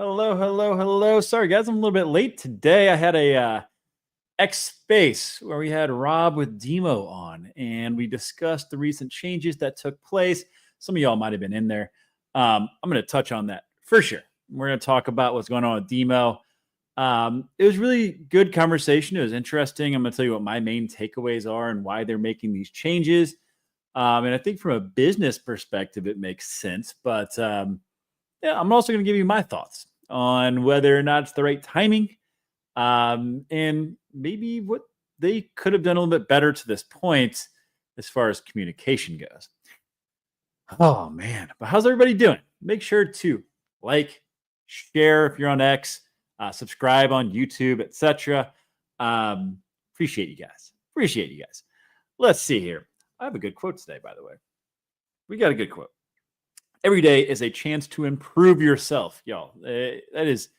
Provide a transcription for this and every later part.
Hello, hello, hello. Sorry, guys, I'm a little bit late today. I had a X Space where we had Rob with Demo on, and we discussed the recent changes that took place. Some of y'all might have been in there. I'm going to touch on that for sure. We're going to talk about what's going on with Demo. It was really good conversation. It was interesting. I'm going to tell you what my main takeaways are and why they're making these changes. And I think from a business perspective, it makes sense. But yeah, I'm also going to give you my thoughts on whether or not it's the right timing, and maybe what they could have done a little bit better to this point as far as communication goes. Oh man, but how's everybody doing? Make sure to like, share if you're on X, subscribe on YouTube, etc. Appreciate you guys. Appreciate you guys. Let's see here. I have a good quote today, by the way. We got a good quote. Every day is a chance to improve yourself, y'all. That is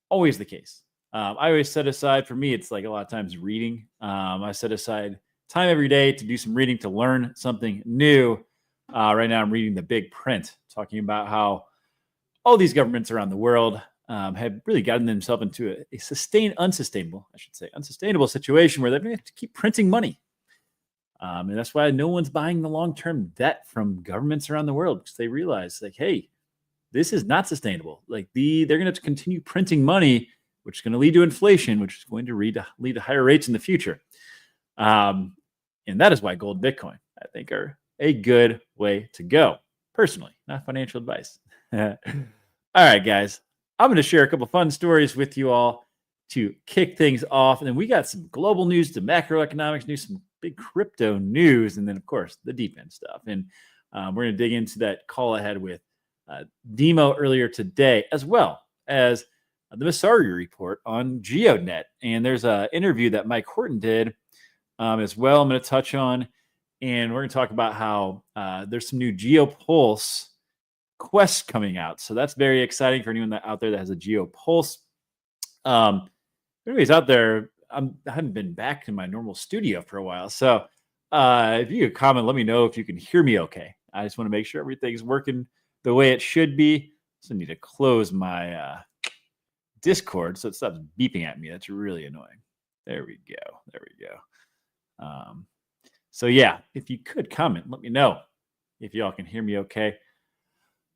always the case. I always set aside, for me, it's like a lot of times reading. I set aside time every day to do some reading, to learn something new. Right now, I'm reading The Big Print, talking about how all these governments around the world have really gotten themselves into a unsustainable situation where they're going to have to keep printing money. And that's why no one's buying the long-term debt from governments around the world, because they realize, like, hey, this is not sustainable. Like they're going to continue printing money, which is going to lead to inflation, which is going to lead to higher rates in the future. And that is why gold and Bitcoin, I think, are a good way to go. Personally, not financial advice. All right, guys, I'm going to share a couple fun stories with you all to kick things off. And then we got some global news, to macroeconomics news, some big crypto news, and then, of course, the DePIN stuff. And we're going to dig into that call ahead with Demo earlier today, as well as the Messari report on Geodnet. And there's an interview that Mike Horton did as well. I'm going to touch on, and we're going to talk about how there's some new GeoPulse quests coming out. So that's very exciting for anyone out there that has a GeoPulse. Anyways, out there, I haven't been back in my normal studio for a while. So if you could comment, let me know if you can hear me okay. I just want to make sure everything's working the way it should be. So I need to close my Discord so it stops beeping at me. That's really annoying. There we go. There we go. So yeah, if you could comment, let me know if y'all can hear me okay.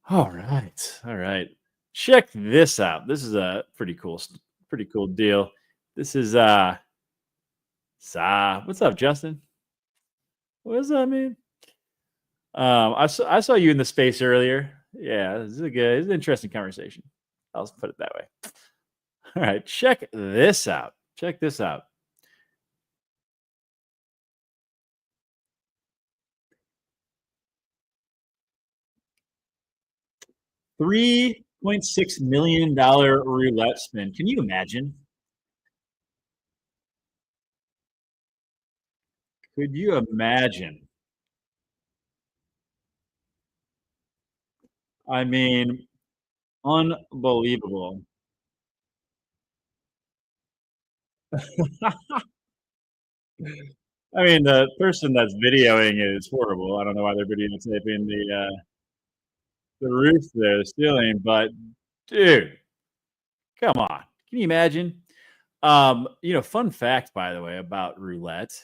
All right. All right. Check this out. This is a pretty cool deal. This is what's up, Justin? What's up, man? I saw you in the space earlier. Yeah, this is an interesting conversation. I'll put it that way. All right, check this out. Check this out. $3.6 million roulette spin. Can you imagine? Could you imagine? I mean, unbelievable. I mean, the person that's videoing it is horrible. I don't know why they're videotaping the roof there, the ceiling, but dude, come on. Can you imagine? Fun fact, by the way, about roulette.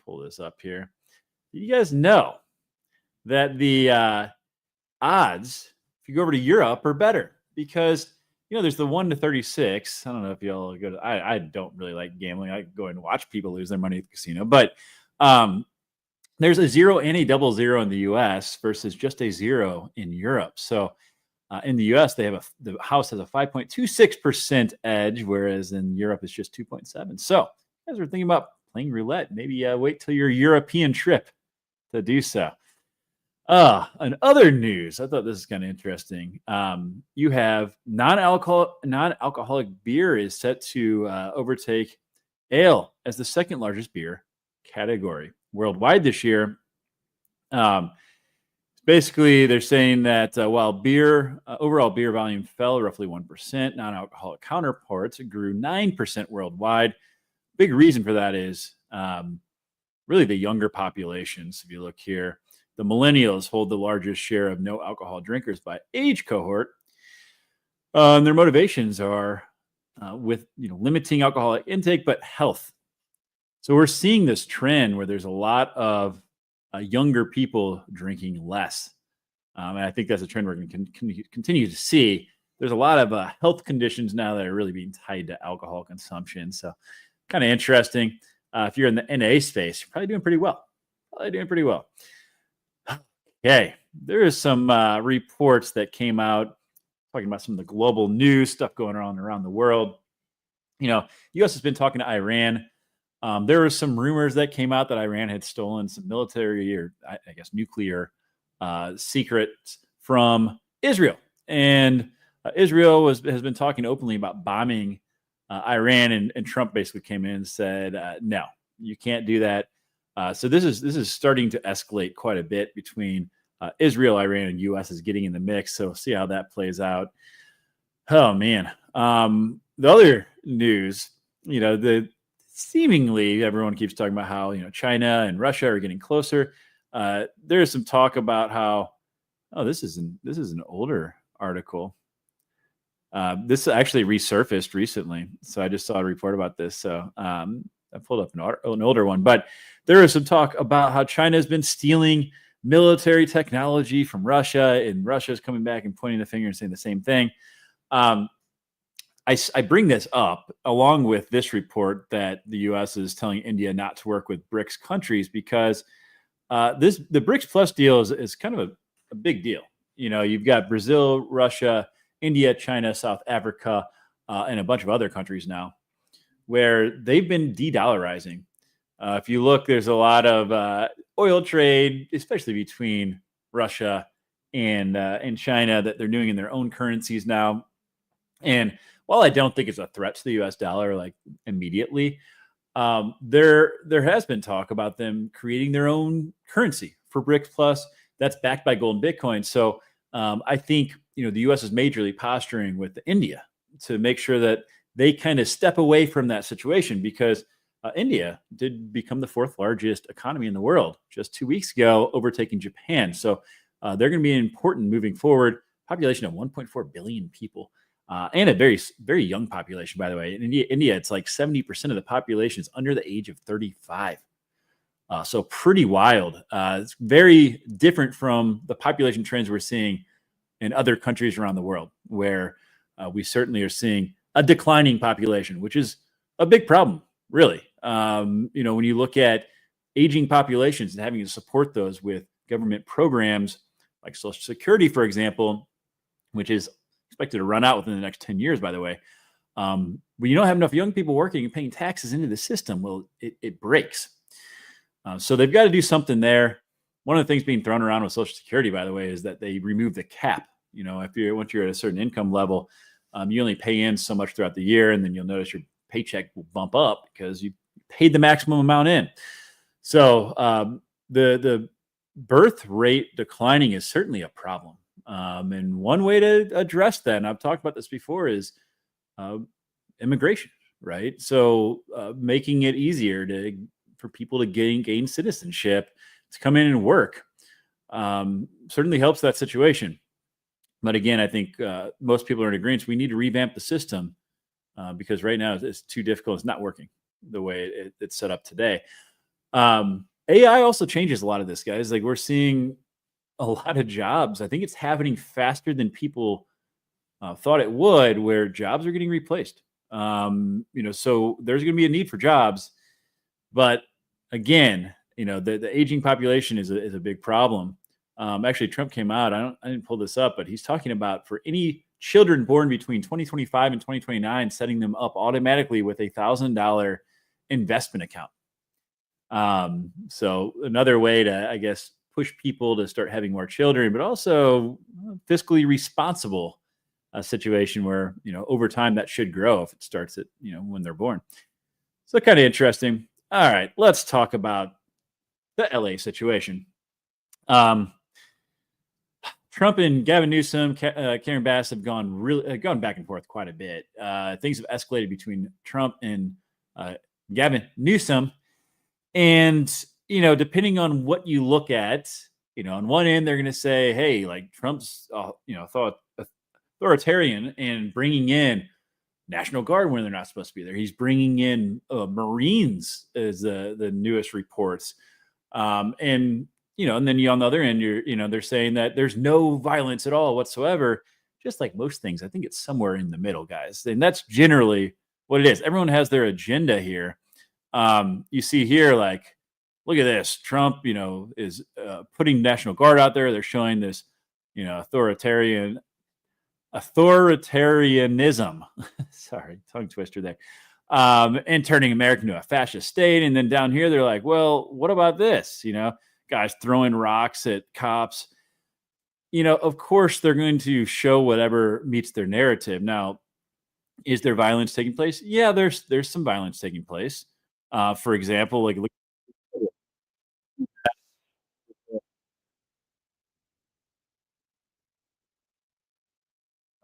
Pull this up here. You guys know that the odds, if you go over to Europe, are better because there's the 1 to 36. I don't know if y'all go to. I don't really like gambling. I go and watch people lose their money at the casino, but there's a 0 and a 00 in the U.S. versus just a 0 in Europe. So in the U.S., the house has a 5.26% edge, whereas in Europe it's just 2.7. So you guys are thinking about playing roulette. Maybe wait till your European trip to do so. And other news, I thought this is kind of interesting. You have non-alcoholic beer is set to overtake ale as the second largest beer category worldwide this year. Basically, they're saying that while overall beer volume fell roughly 1%, non-alcoholic counterparts grew 9% worldwide. Big reason for that is really the younger populations. If you look here, the millennials hold the largest share of no alcohol drinkers by age cohort. And their motivations are with limiting alcoholic intake, but health. So we're seeing this trend where there's a lot of younger people drinking less. And I think that's a trend we're going to continue to see. There's a lot of health conditions now that are really being tied to alcohol consumption. So kind of interesting. If you're in the NA space, you're probably doing pretty well. Okay. There is some reports that came out talking about some of the global news stuff going on around the world. U.S. has been talking to Iran. There were some rumors that came out that Iran had stolen some military or I guess nuclear secrets from Israel. And Israel has been talking openly about bombing Iran, and Trump basically came in and said, no, you can't do that. So this is starting to escalate quite a bit between Israel, Iran, and U.S. is getting in the mix. So see how that plays out. Oh, man. The other news, seemingly everyone keeps talking about how China and Russia are getting closer. There is some talk about how this is an older article. This actually resurfaced recently, so I just saw a report about this. So I pulled up an older one, but there is some talk about how China has been stealing military technology from Russia, and Russia is coming back and pointing the finger and saying the same thing. I bring this up along with this report that the U.S. is telling India not to work with BRICS countries because the BRICS Plus deal is kind of a big deal. You've got Brazil, Russia, India, China, South Africa, and a bunch of other countries now where they've been de-dollarizing. If you look, there's a lot of oil trade, especially between Russia and China, that they're doing in their own currencies now. And while I don't think it's a threat to the U.S. dollar, like immediately, there has been talk about them creating their own currency for BRICS Plus that's backed by gold and Bitcoin. So I think the U.S. is majorly posturing with India to make sure that they kind of step away from that situation because India did become the fourth largest economy in the world just 2 weeks ago, overtaking Japan. So they're going to be important moving forward. Population of 1.4 billion people. And a very, very young population, by the way. In India, it's like 70% of the population is under the age of 35. So pretty wild. It's very different from the population trends we're seeing in other countries around the world, where we certainly are seeing a declining population, which is a big problem, really. When you look at aging populations and having to support those with government programs like Social Security, for example, which is expected to run out within the next 10 years, by the way. When you don't have enough young people working and paying taxes into the system, well, it breaks. So they've got to do something there. One of the things being thrown around with Social Security, by the way, is that they remove the cap. Once you're at a certain income level, you only pay in so much throughout the year, and then you'll notice your paycheck will bump up because you paid the maximum amount in. So the birth rate declining is certainly a problem. And one way to address that, and I've talked about this before, is immigration, right? So making it easier for people to gain citizenship, to come in and work, certainly helps that situation. But again, I think most people are in agreement. We need to revamp the system because right now it's too difficult. It's not working the way it's set up today. AI also changes a lot of this, guys. Like we're seeing a lot of jobs. I think it's happening faster than people thought it would, where jobs are getting replaced. So there's going to be a need for jobs, but again, the aging population is a big problem. Actually, Trump came out. I didn't pull this up, but he's talking about for any children born between 2025 and 2029, setting them up automatically with $1,000 investment account. So another way to, I guess, push people to start having more children, but also fiscally responsible situation where, over time that should grow if it starts at, when they're born. So kind of interesting. All right, let's talk about the LA situation. Trump and Gavin Newsom, Karen Bass have gone back and forth quite a bit. Things have escalated between Trump and Gavin Newsom. And, depending on what you look at, on one end, they're going to say, hey, like Trump's, throwing authoritarian and bringing in National Guard when they're not supposed to be there. He's bringing in Marines as the newest reports. And and then on the other end, they're saying that there's no violence at all whatsoever. Just like most things, I think it's somewhere in the middle, guys. And that's generally what it is. Everyone has their agenda here. You see here, like, look at this. Trump, is putting National Guard out there. They're showing this, authoritarianism. Sorry, tongue twister there. And turning America into a fascist state. And then down here, they're like, well, what about this? Guys throwing rocks at cops. Of course, they're going to show whatever meets their narrative. Now, is there violence taking place? Yeah, there's some violence taking place. For example, like look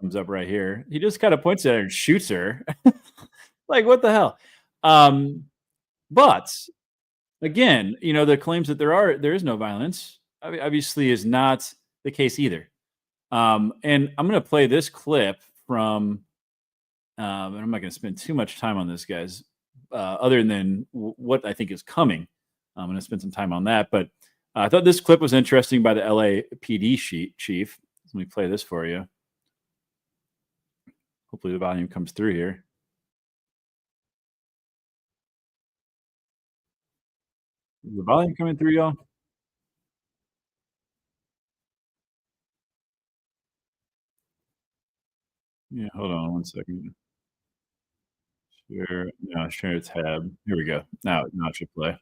comes up right here. He just kind of points at her and shoots her. Like, what the hell? But again, the claims that there is no violence obviously is not the case either. And I'm going to play this clip from, and I'm not going to spend too much time on this, guys, other than what I think is coming. I'm going to spend some time on that. But I thought this clip was interesting by the LAPD chief. Let me play this for you. Hopefully the volume comes through here. Is the volume coming through, y'all? Yeah, hold on one second. Share tab. Here we go. Now it should play.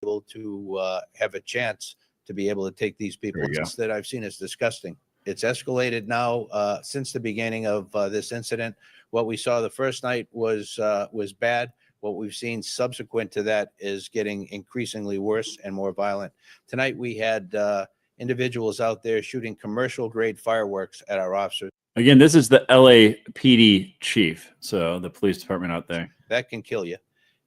Able to have a chance to be able to take these people that I've seen is disgusting. It's escalated now since the beginning of this incident. What we saw the first night was bad. What we've seen subsequent to that is getting increasingly worse and more violent. Tonight we had individuals out there shooting commercial grade fireworks at our officers. Again, this is the LAPD chief, so the police department out there. That can kill you.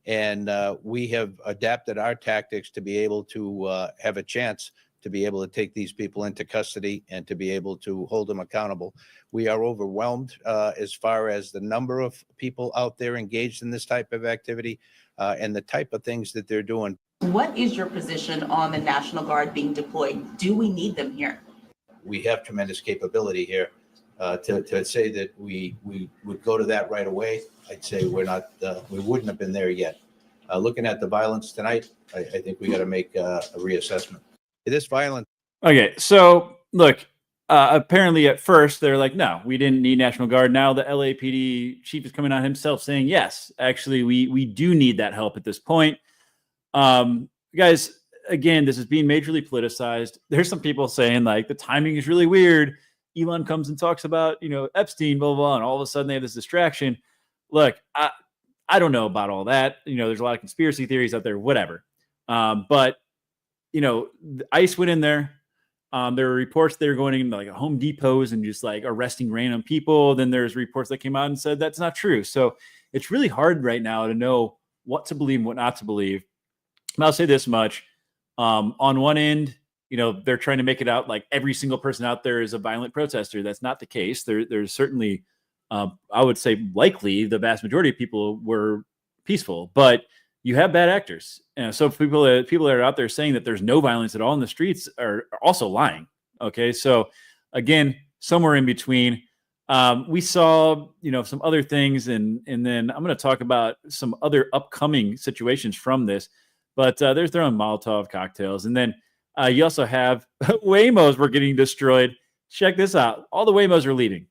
And we have adapted our tactics to be able to have a chance to be able to take these people into custody and to be able to hold them accountable. We are overwhelmed as far as the number of people out there engaged in this type of activity and the type of things that they're doing. What is your position on the National Guard being deployed? Do we need them here? We have tremendous capability here. To say that we would go to that right away, I'd say we wouldn't have been there yet. Looking at the violence tonight, I think we got to make a reassessment. This violence. Okay, so look, apparently at first they're like, no, we didn't need National Guard. Now the LAPD chief is coming out himself saying, yes, actually, we do need that help at this point. Guys, again, this is being majorly politicized. There's some people saying like the timing is really weird. Elon comes and talks about, Epstein, blah, blah, blah, and all of a sudden they have this distraction. Look, I don't know about all that. There's a lot of conspiracy theories out there, whatever. But, ICE went in there. There were reports they were going into like a Home Depots and just like arresting random people. Then there's reports that came out and said that's not true. So it's really hard right now to know what to believe and what not to believe. And I'll say this much. On one end, they're trying to make it out like every single person out there is a violent protester. That's not the case. There's certainly, I would say likely the vast majority of people were peaceful, but you have bad actors. So people that are out there saying that there's no violence at all in the streets are also lying. Okay. So again, somewhere in between, we saw, some other things and then I'm going to talk about some other upcoming situations from this, but they're throwing Molotov cocktails. And then you also have Waymos were getting destroyed. Check this out. All the Waymos are leaving.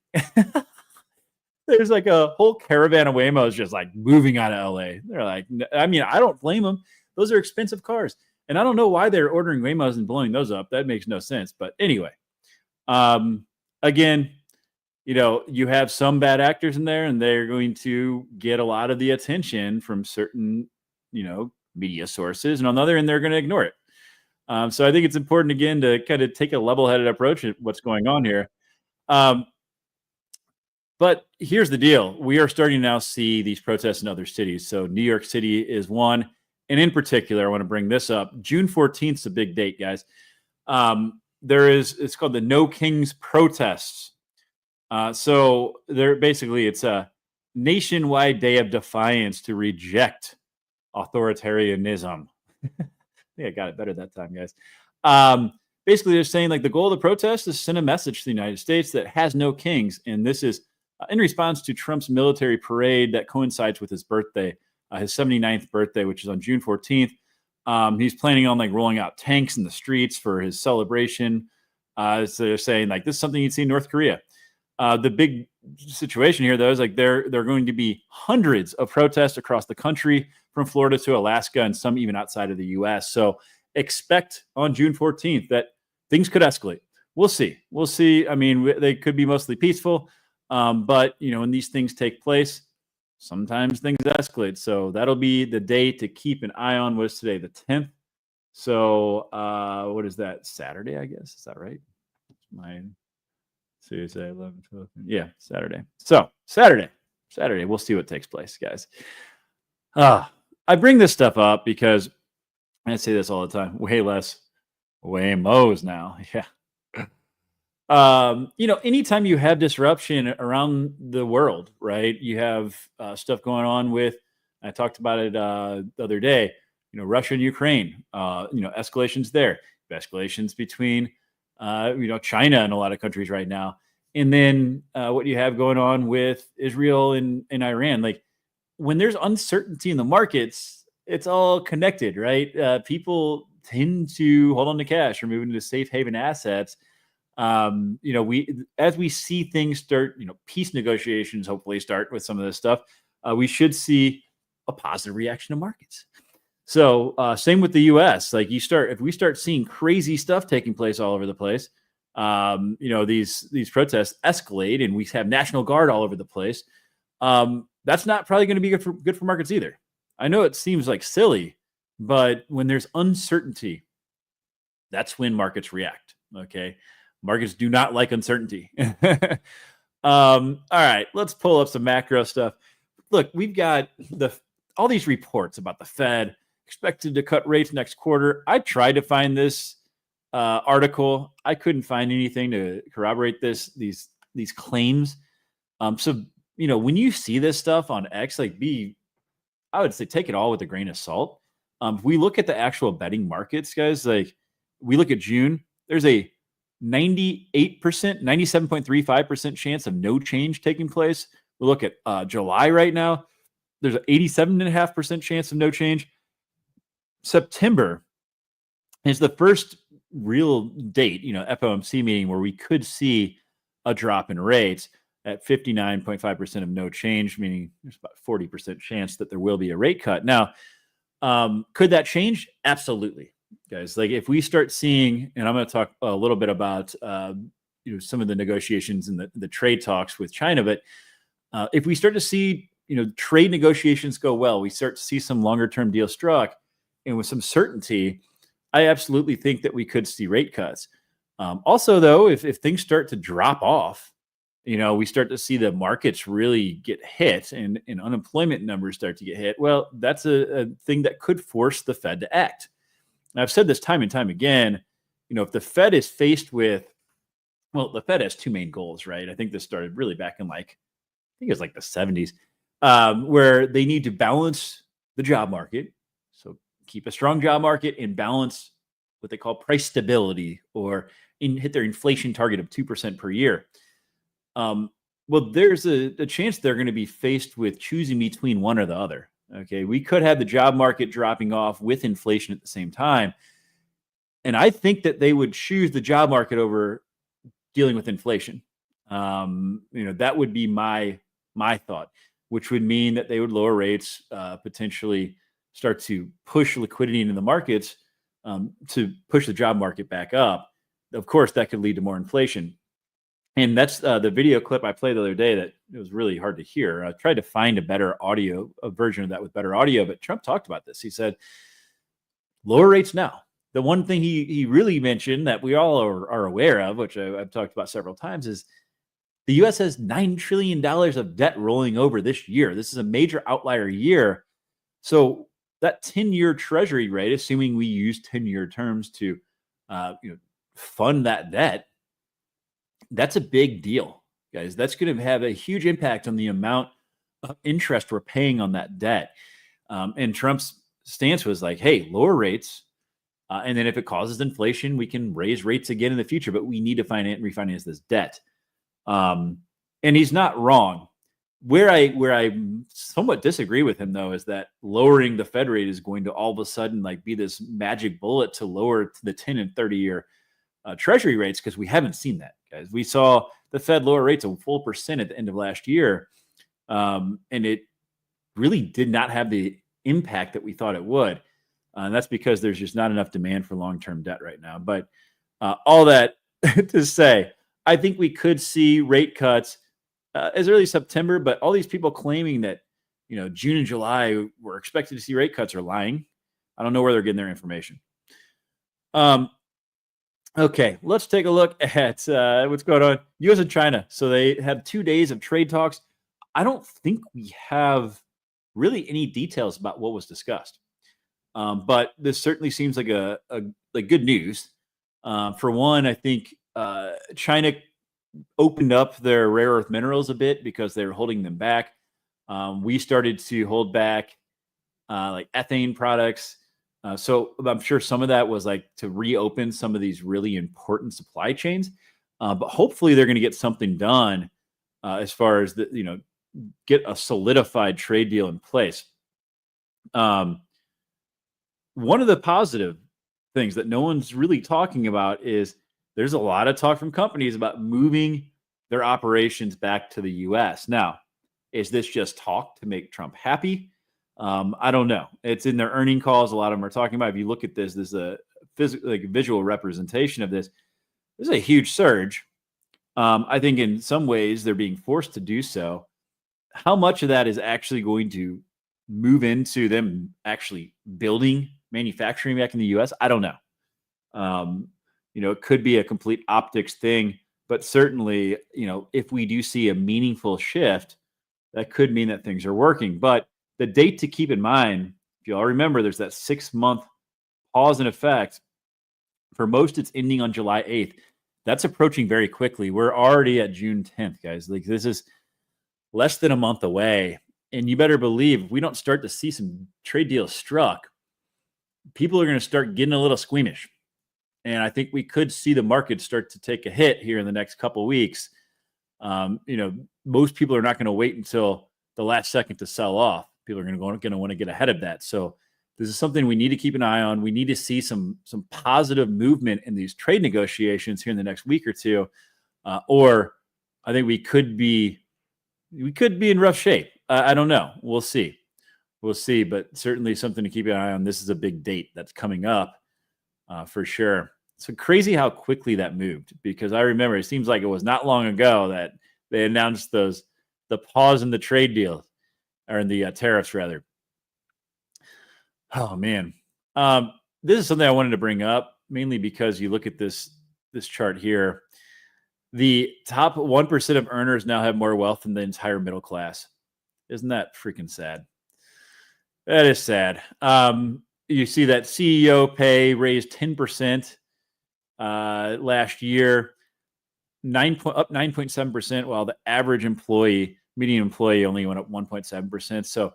There's like a whole caravan of Waymos just like moving out of LA. They're like, I don't blame them. Those are expensive cars. And I don't know why they're ordering Waymos and blowing those up. That makes no sense. But anyway, again, you have some bad actors in there and they're going to get a lot of the attention from certain, media sources. And on the other end, they're going to ignore it. So I think it's important, again, to kind of take a level-headed approach at what's going on here. But here's the deal. We are starting to now see these protests in other cities. So New York City is one. And in particular, I want to bring this up. June 14th is a big date, guys. It's called the No Kings protests. So they're basically, it's a nationwide day of defiance to reject authoritarianism. Yeah, I got it better that time, guys. Basically, they're saying like the goal of the protest is to send a message to the United States that has no kings, and this is in response to Trump's military parade that coincides with his birthday, his 79th birthday, which is on June 14th. He's planning on like rolling out tanks in the streets for his celebration. So they're saying like this is something you'd see in North Korea. The big situation here, though, is like there are going to be hundreds of protests across the country, from Florida to Alaska, and some even outside of the U.S. So expect on June 14th that things could escalate. We'll see. We'll see. I mean, they could be mostly peaceful, but when these things take place, sometimes things escalate. So that'll be the day to keep an eye on. What is today? The 10th. So what is that? Saturday, I guess. Is that right? Tuesday, 11, 12. Yeah, Saturday. So Saturday. We'll see what takes place, guys. I bring this stuff up because I say this all the time. Way less, way mo's now. Yeah. Anytime you have disruption around the world, right? You have stuff going on with, I talked about it the other day, Russia and Ukraine, escalations there, escalations between, China and a lot of countries right now. And then what you have going on with Israel and Iran, like when there's uncertainty in the markets, it's all connected, right? People tend to hold on to cash or move into safe haven assets. As we see things start, peace negotiations hopefully start with some of this stuff, we should see a positive reaction to markets. So same with the U.S. Like if we start seeing crazy stuff taking place all over the place, these protests escalate and we have National Guard all over the place. That's not probably going to be good for markets either. I know it seems like silly, but when there's uncertainty, that's when markets react. Okay. Markets do not like uncertainty. All right, let's pull up some macro stuff. Look, we've got all these reports about the Fed expected to cut rates next quarter. I tried to find this article. I couldn't find anything to corroborate these claims. So when you see this stuff on X, I would say take it all with a grain of salt. If we look at the actual betting markets, guys, like we look at June, there's a 98%, 97.35% chance of no change taking place. We look at July right now, there's an 87.5% chance of no change. September is the first real date, FOMC meeting where we could see a drop in rates at 59.5% of no change, meaning there's about 40% chance that there will be a rate cut. Now, could that change? Absolutely, guys. Like if we start seeing, and I'm going to talk a little bit about some of the negotiations and the trade talks with China, but if we start to see trade negotiations go well, we start to see some longer term deals struck, and with some certainty, I absolutely think that we could see rate cuts. Also, though, if things start to drop off, we start to see the markets really get hit and unemployment numbers start to get hit. Well, that's a thing that could force the Fed to act. And I've said this time and time again, if the Fed is faced with, the Fed has two main goals, right? I think this started really back in I think it was like the 70s, where they need to balance the job market. So keep a strong job market and balance what they call price stability or hit their inflation target of 2% per year. Well, there's a chance they're going to be faced with choosing between one or the other. Okay. We could have the job market dropping off with inflation at the same time. And I think that they would choose the job market over dealing with inflation. That would be my thought, which would mean that they would lower rates, potentially start to push liquidity into the markets, to push the job market back up. Of course, that could lead to more inflation. And that's the video clip I played the other day that it was really hard to hear. I tried to find a version of that with better audio, but Trump talked about this. He said, lower rates now. The one thing he really mentioned that we all are aware of, which I've talked about several times, is the U.S. has $9 trillion of debt rolling over this year. This is a major outlier year. So that 10-year treasury rate, assuming we use 10-year terms to fund that debt, that's a big deal. guys, that's going to have a huge impact on the amount of interest we're paying on that debt. And Trump's stance was like, hey, lower rates. And then if it causes inflation, we can raise rates again in the future, but we need to refinance this debt. And he's not wrong. Where I somewhat disagree with him, though, is that lowering the Fed rate is going to all of a sudden like be this magic bullet to lower to the 10 and 30-year Treasury rates, because we haven't seen that, guys. We saw the Fed lower rates a full percent at the end of last year, and it really did not have the impact that we thought it would. And that's because there's just not enough demand for long-term debt right now. But all that to say, I think we could see rate cuts as early as September, but all these people claiming that, June and July we're expected to see rate cuts are lying. I don't know where they're getting their information. Okay, let's take a look at what's going on. U.S. and China. So they had 2 days of trade talks. I don't think we have really any details about what was discussed. But this certainly seems like like good news. For one, I think China opened up their rare earth minerals a bit because they were holding them back. We started to hold back like ethane products. So I'm sure some of that was like to reopen some of these really important supply chains. But hopefully they're going to get something done as far as get a solidified trade deal in place. One of the positive things that no one's really talking about is there's a lot of talk from companies about moving their operations back to the U.S. Now, is this just talk to make Trump happy? I don't know. It's in their earning calls. A lot of them are talking about. If you look at this, there's a visual representation of this. This is a huge surge. I think in some ways they're being forced to do so. How much of that is actually going to move into them actually building manufacturing back in the U.S.? I don't know. It could be a complete optics thing, but certainly, if we do see a meaningful shift, that could mean that things are working. But the date to keep in mind, if you all remember, there's that 6-month pause in effect. For most, it's ending on July 8th. That's approaching very quickly. We're already at June 10th, guys. Like, this is less than a month away. And you better believe if we don't start to see some trade deals struck, people are going to start getting a little squeamish. And I think we could see the market start to take a hit here in the next couple of weeks. Most people are not going to wait until the last second to sell off. People are going to want to get ahead of that. So this is something we need to keep an eye on. We need to see some positive movement in these trade negotiations here in the next week or two, or I think we could be in rough shape. I don't know. We'll see. But certainly something to keep an eye on. This is a big date that's coming up for sure. So crazy how quickly that moved, because I remember it seems like it was not long ago that they announced the pause in the trade deal, or in the tariffs rather. Oh man. This is something I wanted to bring up mainly because you look at this chart here. The top 1% of earners now have more wealth than the entire middle class. Isn't that freaking sad? That is sad. You see that CEO pay raised 10% last year, up 9.7%, while the average median employee only went up 1.7%. So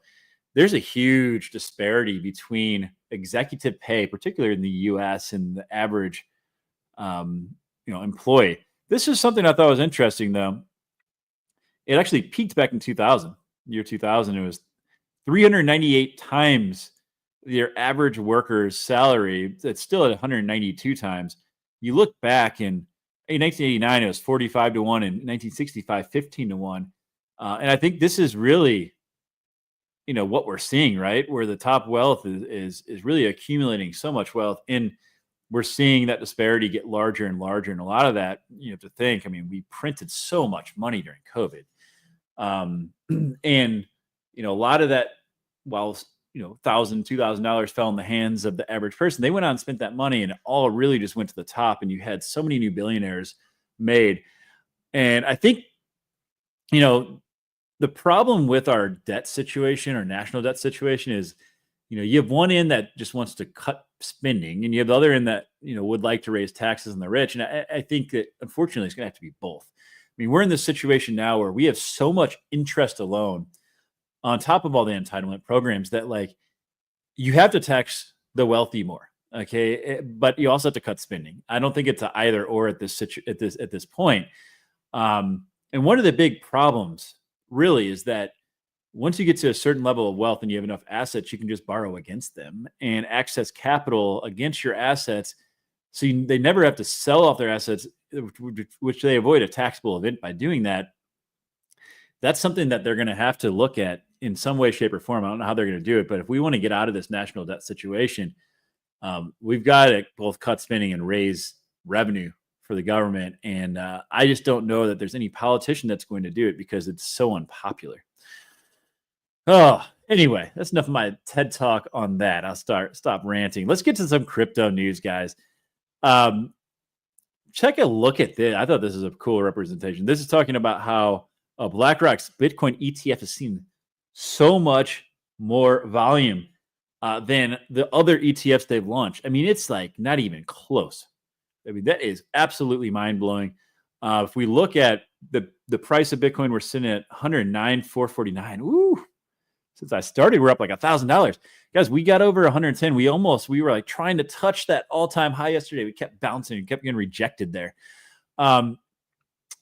there's a huge disparity between executive pay, particularly in the U.S., and the average, employee. This is something I thought was interesting, though. It actually peaked back in 2000. Year 2000, it was 398 times your average worker's salary. It's still at 192 times. You look back in 1989, it was 45 to 1. In 1965, 15 to 1. And I think this is really, what we're seeing, right? Where the top wealth is really accumulating so much wealth. And we're seeing that disparity get larger and larger. And a lot of that, you have to think, we printed so much money during COVID. And, a lot of that, while, $1,000, $2,000 fell in the hands of the average person, they went out and spent that money, and it all really just went to the top. And you had so many new billionaires made. And I think, the problem with our debt situation, our national debt situation, is, you have one end that just wants to cut spending, and you have the other end that, would like to raise taxes on the rich. And I think that unfortunately it's going to have to be both. mean, we're in this situation now where we have so much interest alone on top of all the entitlement programs that like you have to tax the wealthy more. Okay. But you also have to cut spending. I don't think it's a either or at this point. And one of the big problems really is that once you get to a certain level of wealth and you have enough assets, you can just borrow against them and access capital against your assets. So they never have to sell off their assets, which they avoid a taxable event by doing that. That's something that they're going to have to look at in some way, shape, or form. I don't know how they're going to do it, but if we want to get out of this national debt situation, we've got to both cut spending and raise revenue for the government. And I just don't know that there's any politician that's going to do it because it's so unpopular. Oh, anyway, that's enough of my TED talk on that. I'll stop ranting. Let's get to some crypto news, guys. Check a look at this. I thought this is a cool representation. This is talking about how BlackRock's Bitcoin ETF has seen so much more volume than the other ETFs they've launched. I mean, it's like not even close. I mean, that is absolutely mind-blowing. If we look at the price of Bitcoin, we're sitting at $109,449. Ooh. Since I started, we're up like $1,000. Guys, we got over 110. We were like trying to touch that all-time high yesterday. We kept bouncing and kept getting rejected there. Well,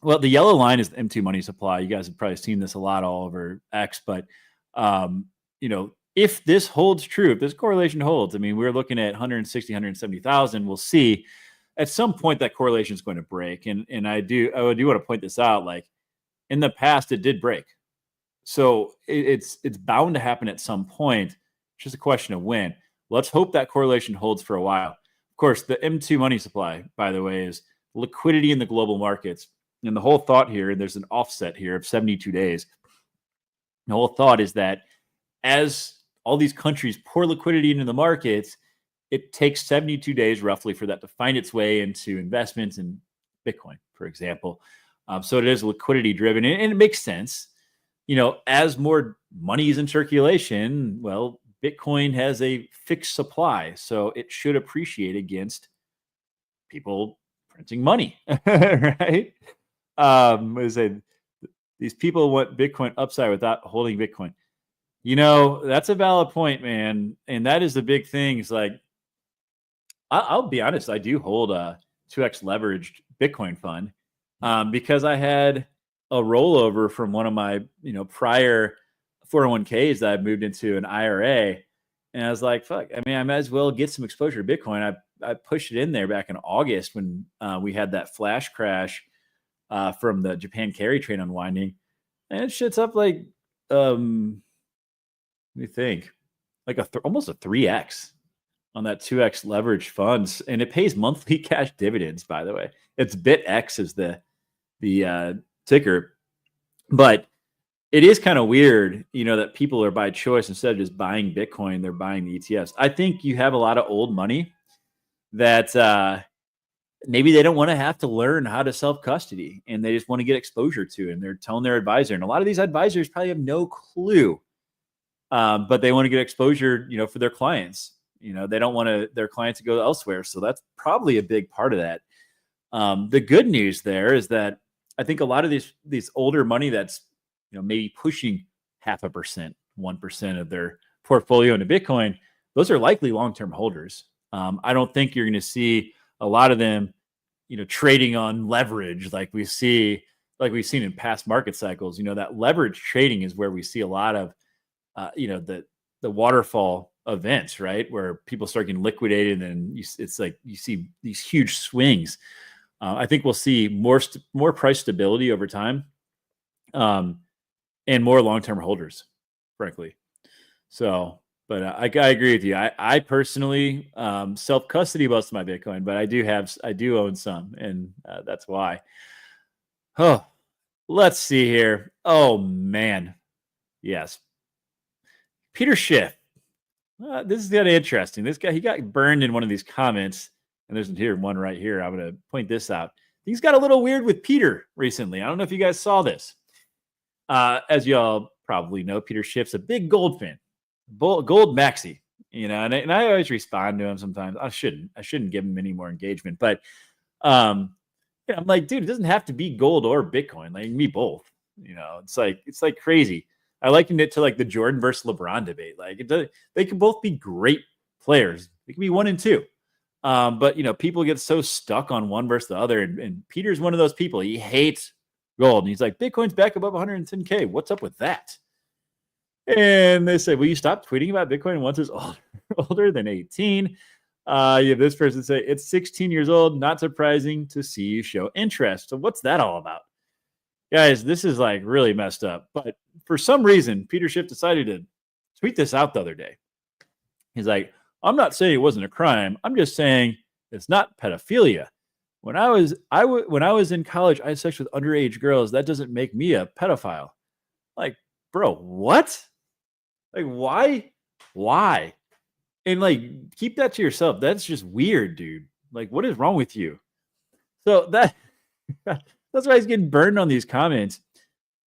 the yellow line is the M2 money supply. You guys have probably seen this a lot all over X, but if this holds true, if this correlation holds, I mean, we're looking at 160, 170,000. We'll see at some point that correlation is going to break. And I do want to point this out. Like in the past, it did break. So it's bound to happen at some point. It's just a question of when. Let's hope that correlation holds for a while. Of course, the M2 money supply, by the way, is liquidity in the global markets. And the whole thought here, and there's an offset here of 72 days. The whole thought is that as all these countries pour liquidity into the markets, it takes 72 days roughly for that to find its way into investments in Bitcoin, for example. So it is liquidity driven, and it makes sense. As more money is in circulation, well, Bitcoin has a fixed supply, so it should appreciate against people printing money, right? These people want Bitcoin upside without holding Bitcoin. That's a valid point, man. And that is the big thing. Is like, I'll be honest, I do hold a 2x leveraged Bitcoin fund because I had a rollover from one of my, prior 401ks that I moved into an IRA. And I was like, fuck, I mean, I might as well get some exposure to Bitcoin. I pushed it in there back in August when we had that flash crash from the Japan carry trade unwinding. And shit's up like, let me think, like almost a 3x on that 2x leverage funds. And it pays monthly cash dividends, by the way. It's BitX is the ticker. But it is kind of weird, that people are by choice, instead of just buying Bitcoin, they're buying the ETFs. I think you have a lot of old money that maybe they don't want to have to learn how to self-custody, and they just want to get exposure to it. And they're telling their advisor, and a lot of these advisors probably have no clue, but they want to get exposure, for their clients. They don't want their clients to go elsewhere. So that's probably a big part of that. The good news there is that I think a lot of these older money that's, maybe pushing 0.5%, 1% of their portfolio into Bitcoin, those are likely long-term holders. I don't think you're going to see a lot of them, trading on leverage like we've seen in past market cycles. That leverage trading is where we see a lot of, the waterfall events, right? Where people start getting liquidated, and it's like you see these huge swings. I think we'll see more price stability over time, and more long-term holders, frankly. So, but I agree with you. I personally self-custody most of my Bitcoin, but I do own some, and that's why. Oh, let's see here. Oh man, yes, Peter Schiff. This is kind of interesting. This guy, he got burned in one of these comments, and there's one right here. I'm going to point this out. Things got a little weird with Peter recently. I don't know if you guys saw this. As y'all probably know, Peter Schiff's a big gold fan, gold maxi, and I always respond to him sometimes. I shouldn't give him any more engagement, but I'm like, dude, it doesn't have to be gold or Bitcoin. Like, me both. It's like crazy. I likened it to like the Jordan versus LeBron debate. Like, they can both be great players. They can be 1 and 2. But people get so stuck on one versus the other. And Peter's one of those people. He hates gold. And he's like, Bitcoin's back above 110K. What's up with that? And they say, will you stop tweeting about Bitcoin once it's older than 18? You have this person say, it's 16 years old. Not surprising to see you show interest. So what's that all about? Guys, this is like really messed up. But for some reason, Peter Schiff decided to tweet this out the other day. He's like, I'm not saying it wasn't a crime. I'm just saying it's not pedophilia. When I was in college, I had sex with underage girls. That doesn't make me a pedophile. Like, bro, what? Like, why? And like, keep that to yourself. That's just weird, dude. Like, what is wrong with you? So that's why he's getting burned on these comments.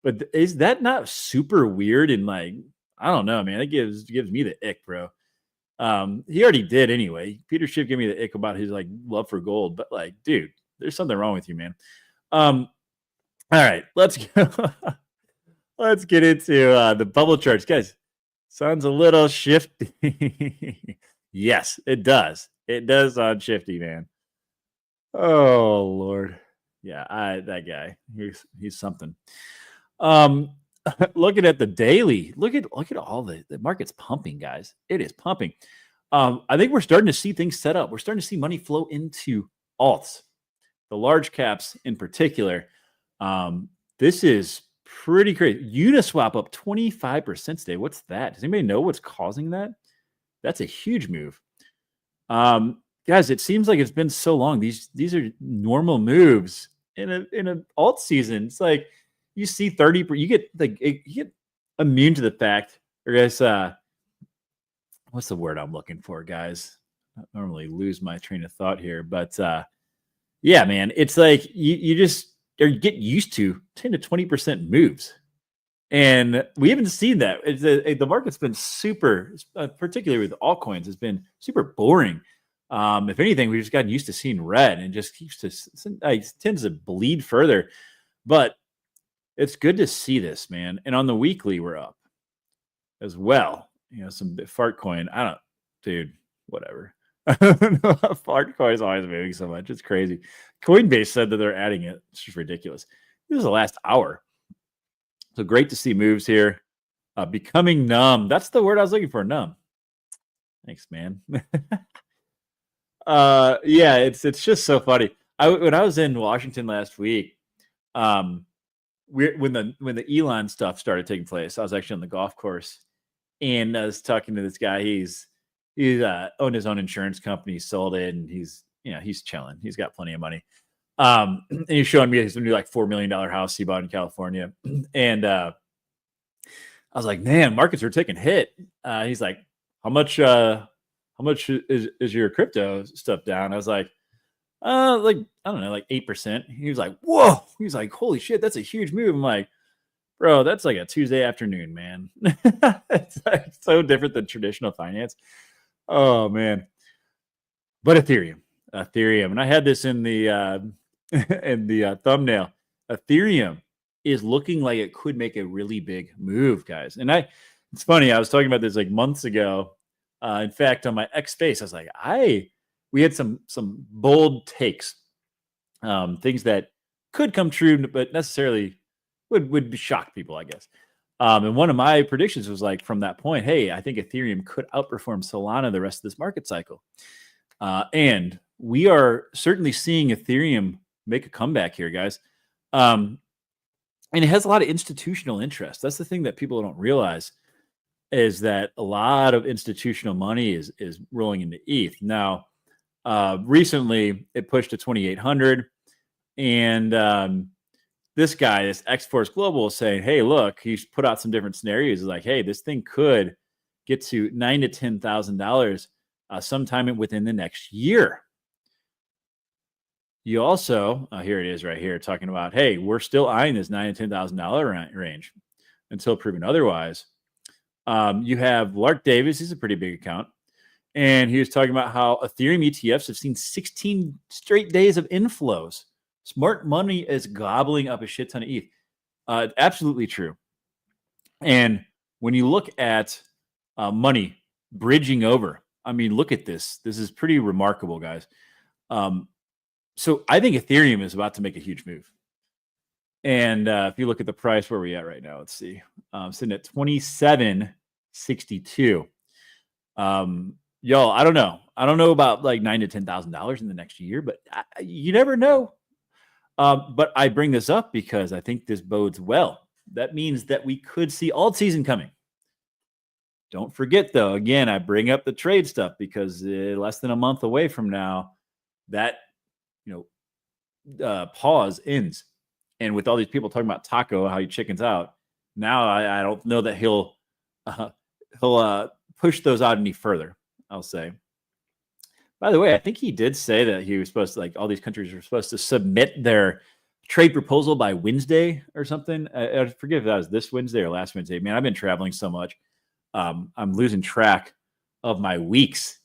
But is that not super weird? And like, I don't know, man. It gives me the ick, bro. He already did anyway. Peter Schiff gave me the ick about his like love for gold. But like, dude, there's something wrong with you, man. All right, let's go. Let's get into the bubble charts, guys. Sounds a little shifty. Yes, it does. It does sound shifty, man. Oh Lord, yeah, that guy. He's something. Looking at the daily, look at all the market's pumping, guys. It is pumping. I think we're starting to see things set up. We're starting to see money flow into alts, the large caps in particular. This is pretty crazy. Uniswap up 25% today. What's that? Does anybody know what's causing that? That's a huge move. Guys, it seems like it's been so long. These are normal moves in an alt season. It's like you see 30%. You get immune to the fact, or guys, what's the word I'm looking for, guys? I normally lose my train of thought here, but yeah, man, it's like you just get used to 10 to 20% moves. And we haven't seen that. The market's been super, particularly with altcoins, has been super boring. If anything, we've just gotten used to seeing red and just tends to bleed further. But it's good to see this, man. And on the weekly, we're up as well. Some fart coin. Dude, whatever. I don't know how fart coin is always moving so much. It's crazy. Coinbase said that they're adding it. It's just ridiculous. This is the last hour. So great to see moves here. Becoming numb. That's the word I was looking for. Numb. Thanks, man. Yeah, it's just so funny. When I was in Washington last week, when the Elon stuff started taking place, I was actually on the golf course, and I was talking to this guy. He's owned his own insurance company, sold it, and he's chilling. He's got plenty of money. And he's showing me his new like $4 million house he bought in California. And I was like, man, markets are taking hit. He's like, how much is your crypto stuff down? I was like, I don't know, like 8%. He was like, whoa. He's like, holy shit, that's a huge move. I'm like, bro, that's like a Tuesday afternoon, man. It's like so different than traditional finance. Oh man. But Ethereum, and I had this in the thumbnail. Ethereum is looking like it could make a really big move, guys. And it's funny. I was talking about this like months ago. In fact, on my X Space, I was like, we had some bold takes, things that could come true, but necessarily would shock people, I guess. And one of my predictions was like, from that point, hey, I think Ethereum could outperform Solana the rest of this market cycle. And we are certainly seeing Ethereum make a comeback here, guys. And it has a lot of institutional interest. That's the thing that people don't realize, is that a lot of institutional money is rolling into ETH. Now, recently it pushed to 2,800, and this guy, this X-Force Global, is saying, hey, look, he's put out some different scenarios. He's like, hey, this thing could get to $9,000 to $10,000 sometime within the next year. You also, here it is right here, talking about, hey, we're still eyeing this $9,000 to $10,000 range until proven otherwise. You have Lark Davis. He's a pretty big account. And he was talking about how Ethereum ETFs have seen 16 straight days of inflows. Smart money is gobbling up a shit ton of ETH. Absolutely true. And when you look at money bridging over, I mean, look at this. This is pretty remarkable, guys. So I think Ethereum is about to make a huge move. And if you look at the price, where are we at right now? Let's see. Sitting at 27.62. Y'all, I don't know. I don't know about like $9,000 to $10,000 in the next year, but you never know. But I bring this up because I think this bodes well. That means that we could see alt season coming. Don't forget, though, again, I bring up the trade stuff because less than a month away from now, that pause ends. And with all these people talking about Taco, how he chickens out, now I don't know that he'll push those out any further, I'll say. By the way, I think he did say that he was supposed to, like, all these countries were supposed to submit their trade proposal by Wednesday or something. I forget if that was this Wednesday or last Wednesday. Man, I've been traveling so much. I'm losing track of my weeks,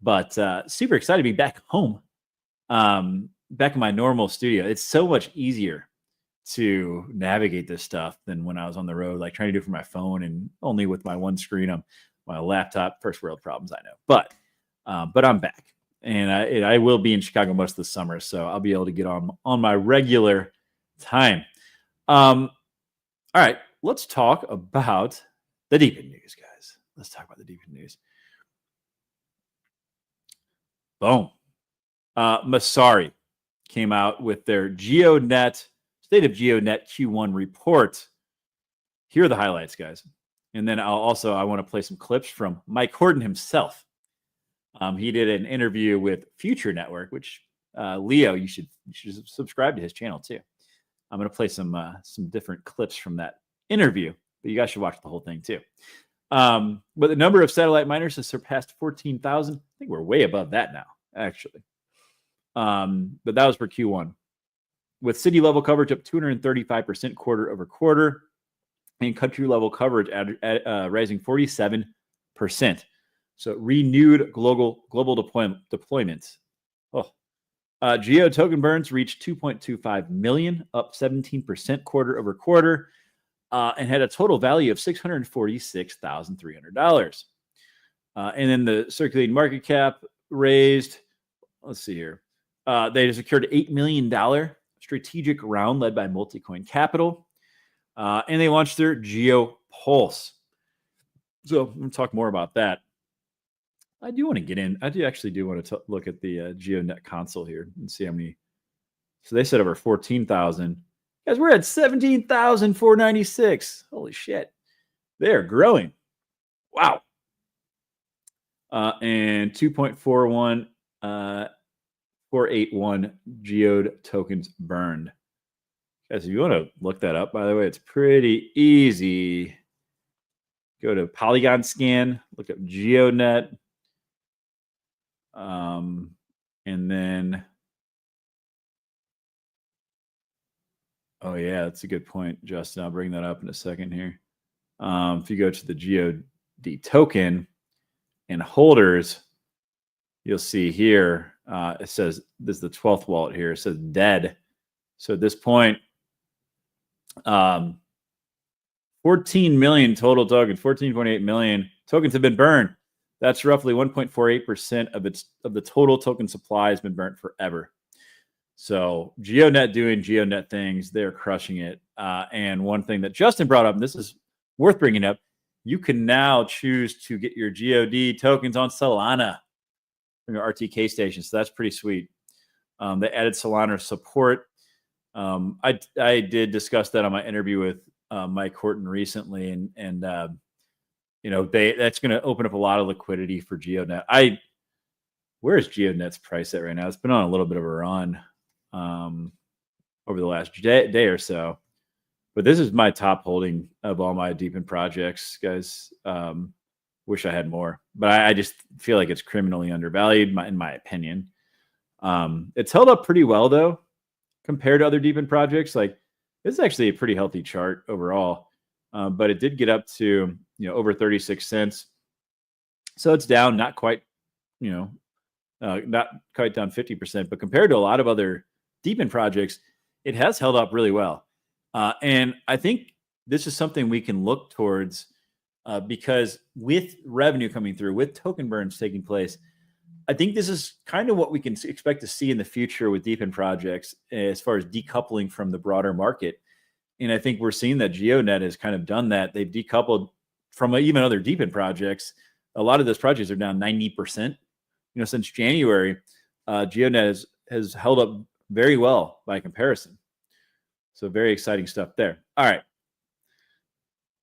but super excited to be back home, back in my normal studio. It's so much easier to navigate this stuff than when I was on the road, like trying to do it from my phone and only with my one screen on my laptop. First world problems, I know, but I'm back, and I will be in Chicago most of the summer, so I'll be able to get on my regular time. All right, let's talk about the DePIN news, guys. Let's talk about the DePIN news. Boom. Messari came out with their Geodnet, State of Geodnet Q1 report. Here are the highlights, guys. And then I want to play some clips from Mike Horton himself. He did an interview with Future Network, which Leo, you should subscribe to his channel too. I'm going to play some different clips from that interview, but you guys should watch the whole thing too. But the number of satellite miners has surpassed 14,000. I think we're way above that now, actually. But that was for Q1. With city level coverage up 235% quarter over quarter, and country level coverage rising 47%. So renewed global deployments. Geo token burns reached 2.25 million, up 17% quarter over quarter, and had a total value of $646,300. And then the circulating market cap raised. Let's see here. They secured an $8 million strategic round led by Multicoin Capital, and they launched their Geo Pulse. So I'm going to talk more about that. I do want to get in. I do want to look at the Geonet console here and see how many. So they said over 14,000. Guys, we're at 17,496. Holy shit. They're growing. Wow. And 2.41, 481 geode tokens burned. Guys, if you want to look that up, by the way, it's pretty easy. Go to Polygon Scan, look up Geonet. And then, oh yeah, that's a good point, Justin. I'll bring that up in a second here. If you go to the GeoD token and holders, you'll see here, it says, this is the 12th wallet here. It says dead. So at this point, 14 million total tokens, 14.8 million tokens have been burned. That's roughly 1.48% of the total token supply has been burnt forever. So Geonet doing Geonet things, they're crushing it. And one thing that Justin brought up, and this is worth bringing up, you can now choose to get your GeoD tokens on Solana from your RTK station. So that's pretty sweet. They added Solana support. I did discuss that on my interview with Mike Horton recently, and that's going to open up a lot of liquidity for Geonet. Where is Geonet's price at right now? It's been on a little bit of a run over the last day or so, but this is my top holding of all my DePIN projects, guys. Wish I had more, but I just feel like it's criminally undervalued, in my opinion. It's held up pretty well though, compared to other DePIN projects. Like, this is actually a pretty healthy chart overall, but it did get up to over 36 cents. So it's down, not quite down 50%, but compared to a lot of other DePIN projects, it has held up really well. And I think this is something we can look towards because with revenue coming through, with token burns taking place, I think this is kind of what we can expect to see in the future with DePIN projects as far as decoupling from the broader market. And I think we're seeing that Geodnet has kind of done that. They've decoupled from even other DePIN projects. A lot of those projects are down 90%. Since January, Geodnet has held up very well by comparison. So very exciting stuff there. All right.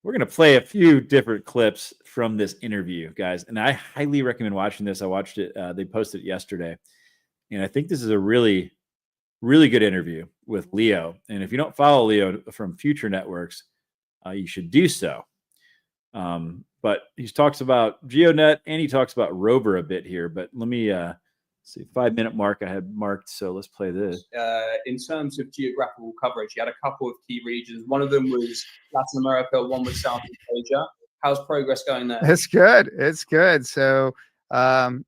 We're going to play a few different clips from this interview, guys. And I highly recommend watching this. I watched it. They posted it yesterday. And I think this is a really, really good interview with Leo. And if you don't follow Leo from Future Networks, you should do so. But he talks about Geodnet and he talks about Rover a bit here. But let me see, 5-minute mark I had marked. So let's play this. In terms of geographical coverage, you had a couple of key regions. One of them was Latin America, one was Southeast Asia. How's progress going there? It's good. It's good. So, as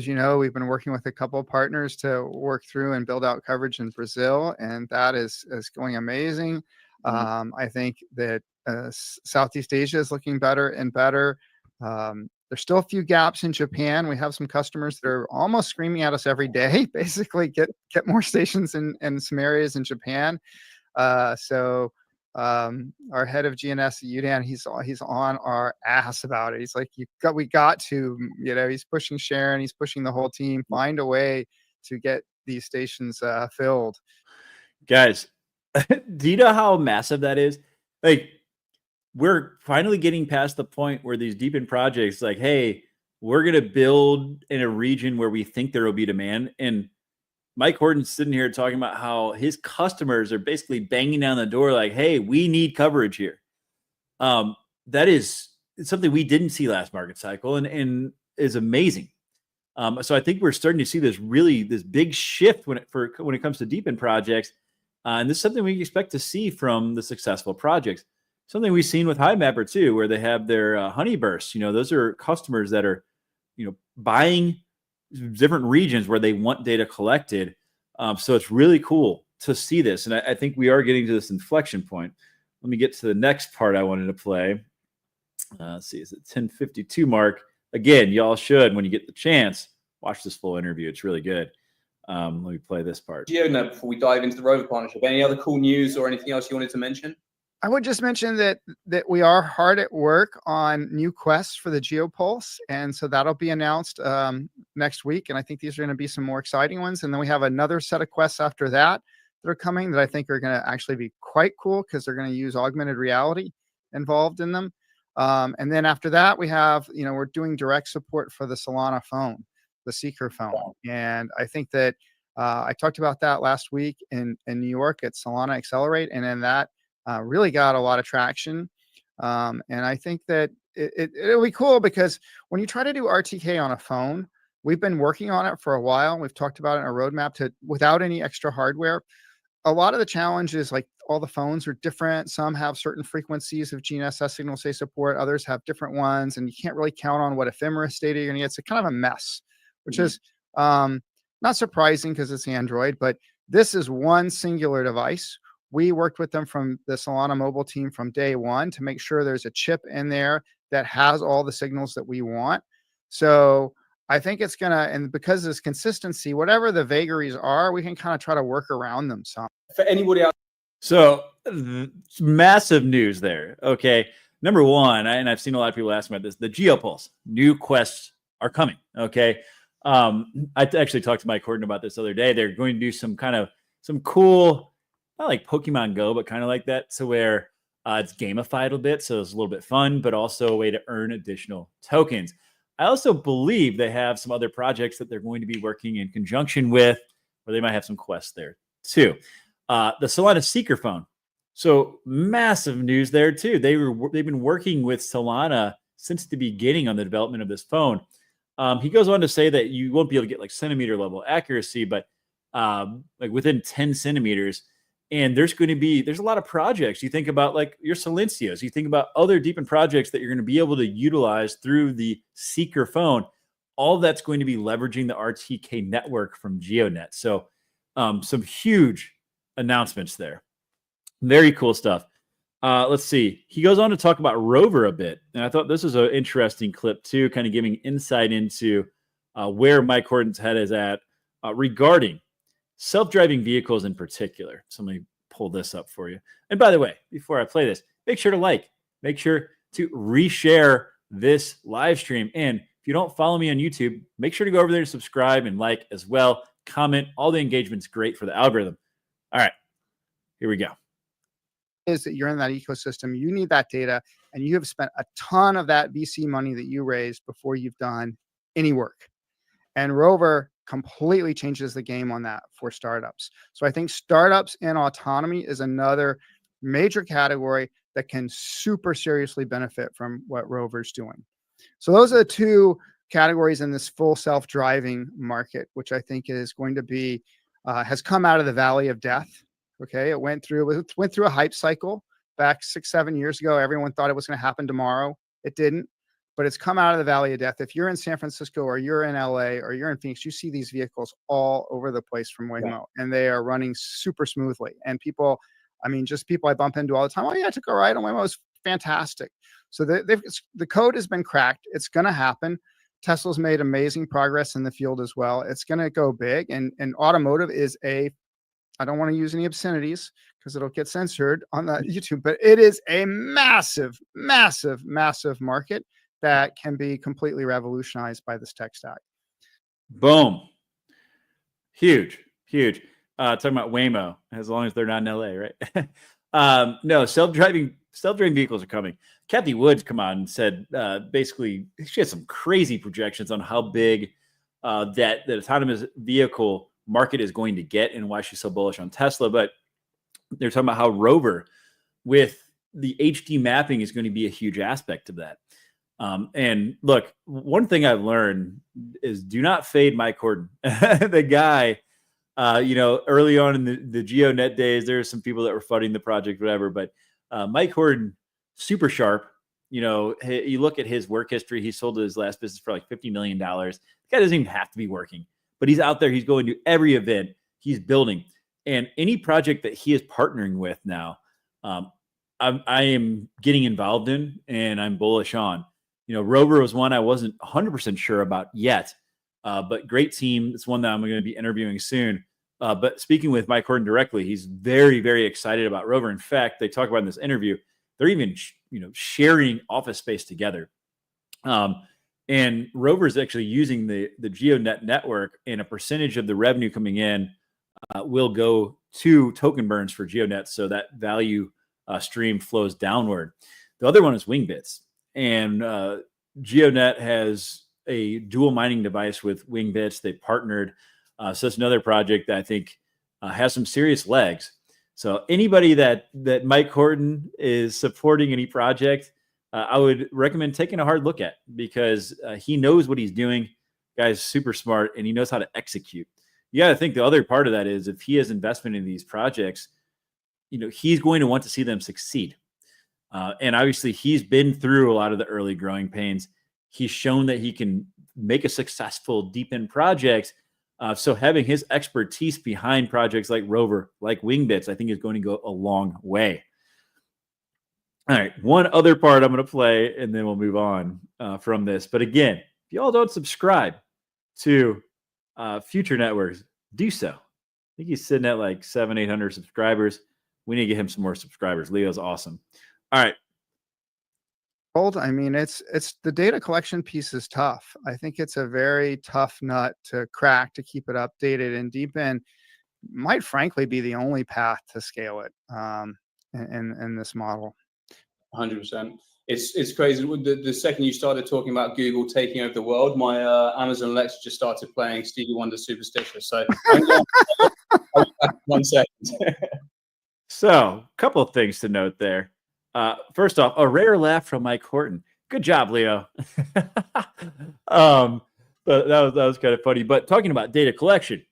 you know, we've been working with a couple of partners to work through and build out coverage in Brazil, and that is going amazing. I think that Southeast Asia is looking better and better. There's still a few gaps in Japan. We have some customers that are almost screaming at us every day, basically get more stations in some areas in Japan. So our head of GNS at UDAN, he's on our ass about it. He's like, we got to, he's pushing Sharon, he's pushing the whole team, find a way to get these stations filled. Guys, do you know how massive that is? Like, we're finally getting past the point where these DePIN projects, like, hey, we're going to build in a region where we think there will be demand. And Mike Horton's sitting here talking about how his customers are basically banging down the door like, hey, we need coverage here. That is something we didn't see last market cycle and is amazing. So I think we're starting to see this big shift when it comes to DePIN projects. And this is something we expect to see from the successful projects. Something we've seen with HiMapper too, where they have their honey bursts. Those are customers that are, buying different regions where they want data collected. So it's really cool to see this. And I think we are getting to this inflection point. Let me get to the next part I wanted to play. Let's see, is it 10:52 mark? Again, y'all should, when you get the chance, watch this full interview. It's really good. Let me play this part. Geodnet, before we dive into the Rover partnership, any other cool news or anything else you wanted to mention? I would just mention that we are hard at work on new quests for the GeoPulse, and so that'll be announced next week. And I think these are going to be some more exciting ones. And then we have another set of quests after that are coming that I think are going to actually be quite cool because they're going to use augmented reality involved in them. And then after that, we have, we're doing direct support for the Solana phone, the Seeker phone, and I think that I talked about that last week in New York at Solana Accelerate, and then that really got a lot of traction. And I think that it'll be cool because when you try to do RTK on a phone, we've been working on it for a while. We've talked about it in a roadmap without any extra hardware. A lot of the challenges, like all the phones are different. Some have certain frequencies of GNSS signals they support. Others have different ones, and you can't really count on what ephemeris data you're going to get. It's kind of a mess, which is not surprising because it's Android, but this is one singular device. We worked with them from the Solana mobile team from day one to make sure there's a chip in there that has all the signals that we want. So I think it's going to, and because of this consistency, whatever the vagaries are, we can kind of try to work around them some. For anybody else. So massive news there. Okay. Number one, and I've seen a lot of people ask about this, the GeoPulse, new quests are coming. Okay. I actually talked to Mike Horton about this the other day. They're going to do some cool, not like Pokemon Go, but kind of like that. So where it's gamified a bit. So it's a little bit fun, but also a way to earn additional tokens. I also believe they have some other projects that they're going to be working in conjunction with, or they might have some quests there too. The Solana Seeker phone. So massive news there too. They've been working with Solana since the beginning on the development of this phone. He goes on to say that you won't be able to get like centimeter level accuracy, but like within 10 centimeters. And there's a lot of projects. You think about like your Silencios, you think about other DePIN projects that you're going to be able to utilize through the Seeker phone. All that's going to be leveraging the RTK network from Geodnet. So some huge announcements there. Very cool stuff. Let's see. He goes on to talk about Rover a bit. And I thought this was an interesting clip too, kind of giving insight into where Mike Horton's head is at regarding self-driving vehicles in particular. So let me pull this up for you. And by the way, before I play this, make sure to make sure to reshare this live stream. And if you don't follow me on YouTube, make sure to go over there and subscribe and like as well. Comment. All the engagement's great for the algorithm. All right, here we go. Is that you're in that ecosystem, you need that data, and you have spent a ton of that VC money that you raised before you've done any work. And Rover completely changes the game on that for startups. So I think startups in autonomy is another major category that can super seriously benefit from what Rover's doing. So those are the two categories in this full self-driving market, which I think is going to be, has come out of the valley of death. Okay, it went through a hype cycle back 6-7 years ago. Everyone thought it was going to happen tomorrow. It didn't, but it's come out of the valley of death. If you're in San Francisco or you're in LA or you're in Phoenix, you see these vehicles all over the place from Waymo, and they are running super smoothly. And people, I mean, just people I bump into all the time. Oh yeah, I took a ride on Waymo. It was fantastic. So the code has been cracked. It's going to happen. Tesla's made amazing progress in the field as well. It's going to go big, and automotive is I don't want to use any obscenities because it'll get censored on the YouTube, but it is a massive, massive, massive market that can be completely revolutionized by this tech stack. Boom. Huge. Talking about Waymo, as long as they're not in LA, right? No, self-driving vehicles are coming. Kathy Woods come on and said, basically, she has some crazy projections on how big that autonomous vehicle market is going to get and why she's so bullish on Tesla. But they're talking about how Rover with the HD mapping is going to be a huge aspect of that. And look, one thing I've learned is do not fade Mike Horton. The guy, early on in the Geodnet days, there were some people that were funding the project, whatever, but Mike Horton, super sharp. You look at his work history, he sold his last business for like $50 million. The guy doesn't even have to be working, but he's out there. He's going to every event. He's building. And any project that he is partnering with now, I am getting involved in and I'm bullish on. Rover was one I wasn't 100% sure about yet, but great team. It's one that I'm going to be interviewing soon. But speaking with Mike Horton directly, he's very, very excited about Rover. In fact, they talk about in this interview, they're even, sharing office space together. And Rover is actually using the Geodnet network, and a percentage of the revenue coming in will go to token burns for Geodnet. So that value stream flows downward. The other one is Wingbits. And Geodnet has a dual mining device with Wingbits. They partnered. So it's another project that I think has some serious legs. So anybody that Mike Horton is supporting any project, I would recommend taking a hard look at, because he knows what he's doing. Guy's super smart and he knows how to execute. You got to think the other part of that is if he has investment in these projects, he's going to want to see them succeed. And obviously he's been through a lot of the early growing pains. He's shown that he can make a successful DePIN project. So having his expertise behind projects like Rover, like Wingbits, I think is going to go a long way. All right, one other part I'm going to play, and then we'll move on from this. But again, if y'all don't subscribe to Future Networks, do so. I think he's sitting at like 700-800 subscribers. We need to get him some more subscribers. Leo's awesome. All right. I mean, it's the data collection piece is tough. I think it's a very tough nut to crack to keep it updated, and DePIN might frankly be the only path to scale it in this model. 100%. It's crazy. The second you started talking about Google taking over the world, my Amazon Alexa just started playing Stevie Wonder's Superstitious. So I'll 1 second. So a couple of things to note there. First off, a rare laugh from Mike Horton. Good job, Leo. But that was kind of funny. But talking about data collection,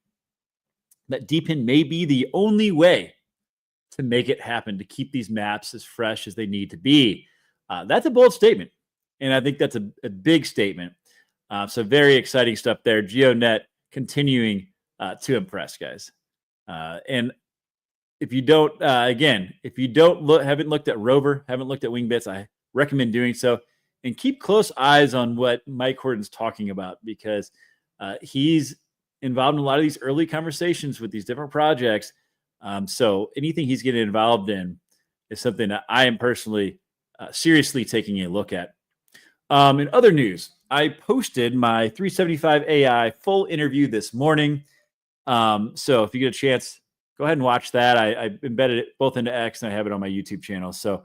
that DePIN may be the only way to make it happen, to keep these maps as fresh as they need to be. That's a bold statement. And I think that's a big statement. So very exciting stuff there. Geodnet continuing to impress, guys. And if you don't, again, if you haven't looked at Rover, haven't looked at Wingbits, I recommend doing so, and keep close eyes on what Mike Horton's talking about, because he's involved in a lot of these early conversations with these different projects. So anything he's getting involved in is something that I am personally seriously taking a look at. In other news, I posted my 375 AI full interview this morning. So if you get a chance, go ahead and watch that. I embedded it both into X and I have it on my YouTube channel. So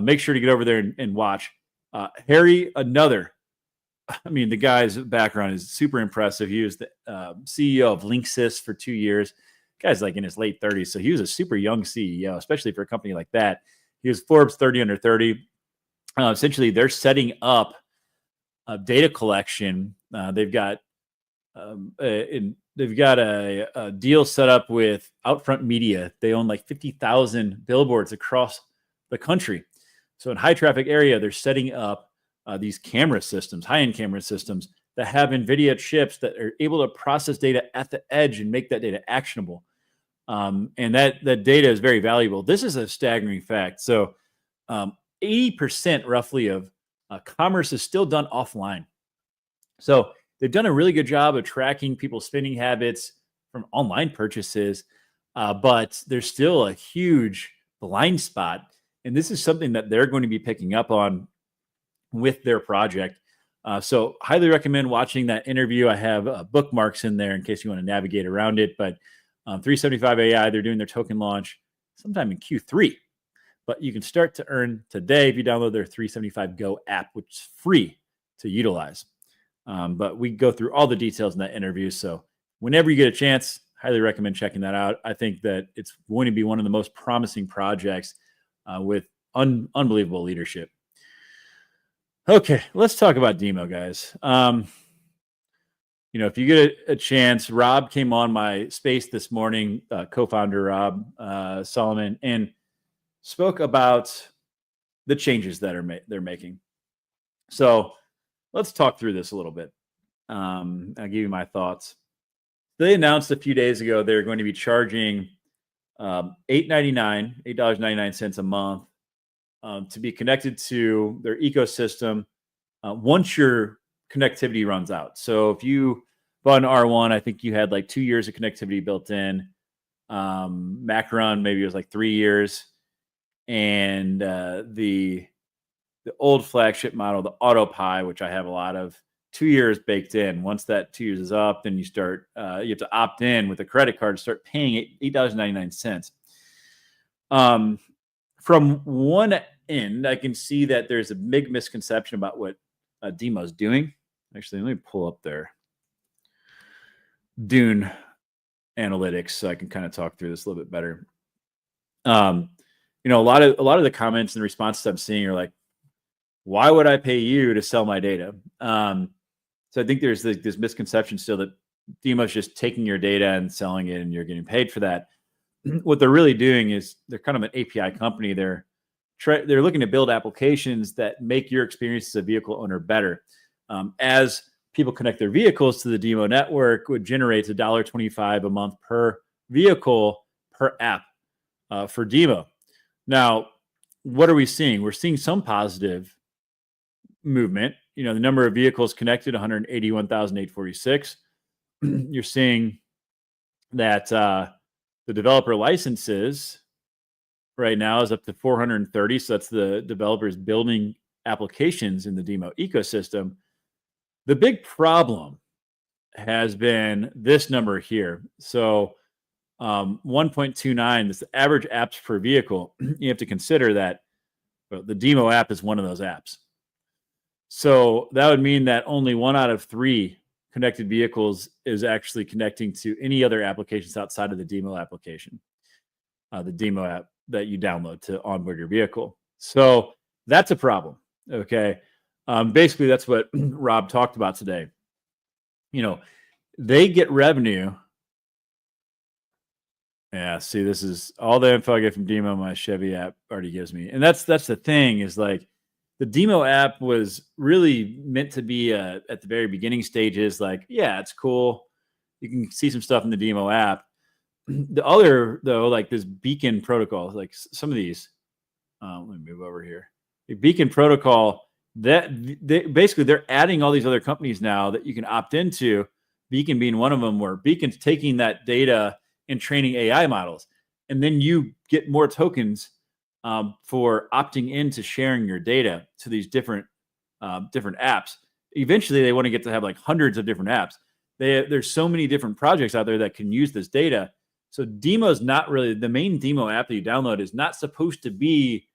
make sure to get over there and watch. Harry, the guy's background is super impressive. He was the CEO of Linksys for 2 years. Guy's like in his late 30s. So he was a super young CEO, especially for a company like that. He was Forbes 30 under 30. Essentially, they're setting up data collection. They've got a deal set up with Outfront Media. They own like 50,000 billboards across the country. So in high traffic area, they're setting up these camera systems, high-end camera systems that have NVIDIA chips that are able to process data at the edge and make that data actionable. And that data is very valuable. This is a staggering fact. So 80% roughly of commerce is still done offline. So they've done a really good job of tracking people's spending habits from online purchases, but there's still a huge blind spot. And this is something that they're going to be picking up on with their project. So highly recommend watching that interview. I have bookmarks in there in case you want to navigate around it. But 375 AI, they're doing their token launch sometime in Q3. But you can start to earn today if you download their 375 Go app, which is free to utilize. But we go through all the details in that interview. So whenever you get a chance, highly recommend checking that out. I think that it's going to be one of the most promising projects with unbelievable leadership. Okay, let's talk about Demo, guys. If you get a chance, Rob came on my space this morning, co-founder Rob Solomon, and spoke about the changes that they're making. So let's talk through this a little bit. I'll give you my thoughts. They announced a few days ago they're going to be charging $8.99 a month to be connected to their ecosystem once your connectivity runs out. So if you bought an R1, I think you had like 2 years of connectivity built in. Macron, maybe it was like 3 years. And the old flagship model, the AutoPi, which I have a lot of, 2 years baked in. Once that 2 years is up, then you have to opt in with a credit card to start paying $8.99. From one end, I can see that there's a big misconception about what Demo's doing. Actually, let me pull up their Dune analytics so I can kind of talk through this a little bit better. A lot of the comments and responses I'm seeing are like, why would I pay you to sell my data? So I think there's this misconception still that Demo's just taking your data and selling it and you're getting paid for that. What they're really doing is they're kind of an API company. They're looking to build applications that make your experience as a vehicle owner better. As people connect their vehicles to the Demo network, would generate $1.25 a month per vehicle per app for Demo. Now, what are we seeing? We're seeing some positive movement. The number of vehicles connected, 181,846. You're seeing that the developer licenses right now is up to 430. So that's the developers building applications in the Demo ecosystem. The big problem has been this number here. So 1.29 is the average apps per vehicle. You have to consider that the Demo app is one of those apps. So that would mean that only 1 out of 3 connected vehicles is actually connecting to any other applications outside of the Demo application, the Demo app that you download to onboard your vehicle. So that's a problem. Okay. Basically, that's what Rob talked about today. They get revenue. Yeah, see, this is all the info I get from Demo. My Chevy app already gives me, and that's the thing is like the Demo app was really meant to be at the very beginning stages. Like, yeah, it's cool. You can see some stuff in the Demo app, the other though, like this beacon protocol, like some of these, let me move over here. The beacon protocol, that basically they're adding all these other companies now that you can opt into, Beacon being one of them, where Beacon's taking that data and training AI models, and then you get more tokens for opting into sharing your data to these different apps. Eventually they want to get to have like hundreds of different apps. There's so many different projects out there that can use this data. So Demo's not really the main Demo app that you download is not supposed to be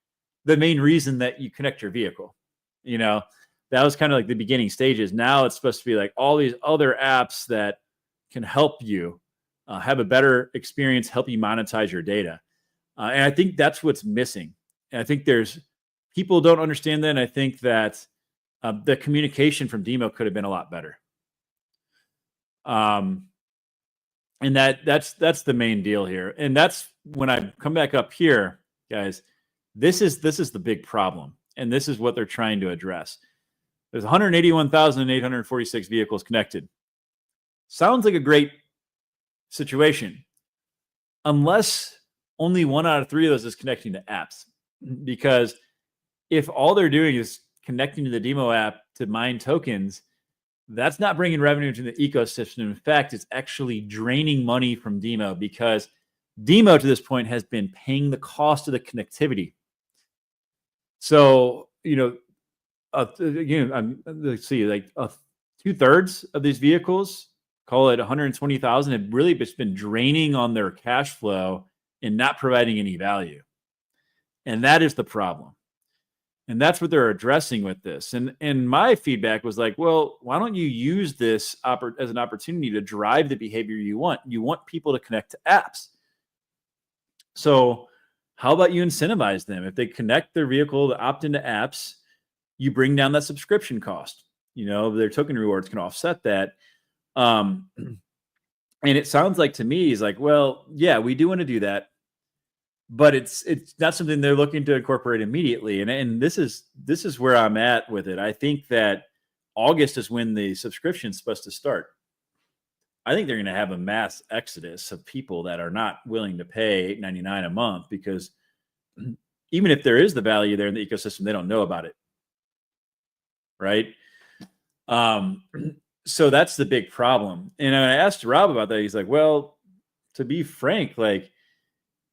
the main reason that you connect your vehicle. You know, that was kind of like the beginning stages. Now it's supposed to be like all these other apps that can help you have a better experience, help you monetize your data. And I think that's what's missing. And I think people don't understand that. And I think that the communication from Demo could have been a lot better. And that's the main deal here. And that's when I come back up here, guys, this is the big problem. And this is what they're trying to address. There's 181,846 vehicles connected. Sounds like a great situation, unless only 1 out of 3 of those is connecting to apps. Because if all they're doing is connecting to the Demo app to mine tokens, that's not bringing revenue to the ecosystem. In fact, it's actually draining money from Demo, because Demo to this point has been paying the cost of the connectivity. So, let's see, like 2/3 of these vehicles, call it 120,000, have really just been draining on their cash flow and not providing any value. And that is the problem. And that's what they're addressing with this. And my feedback was like, well, why don't you use this as an opportunity to drive the behavior you want? You want people to connect to apps. So how about you incentivize them? If they connect their vehicle to opt into apps, you bring down that subscription cost. Their token rewards can offset that. And it sounds like to me, he's like, well, yeah, we do want to do that, but it's not something they're looking to incorporate immediately. And this is where I'm at with it. I think that August is when the subscription is supposed to start. I think they're going to have a mass exodus of people that are not willing to pay $8.99 a month, because even if there is the value there in the ecosystem, they don't know about it. Right. So that's the big problem. And I asked Rob about that. He's like, well, to be frank, like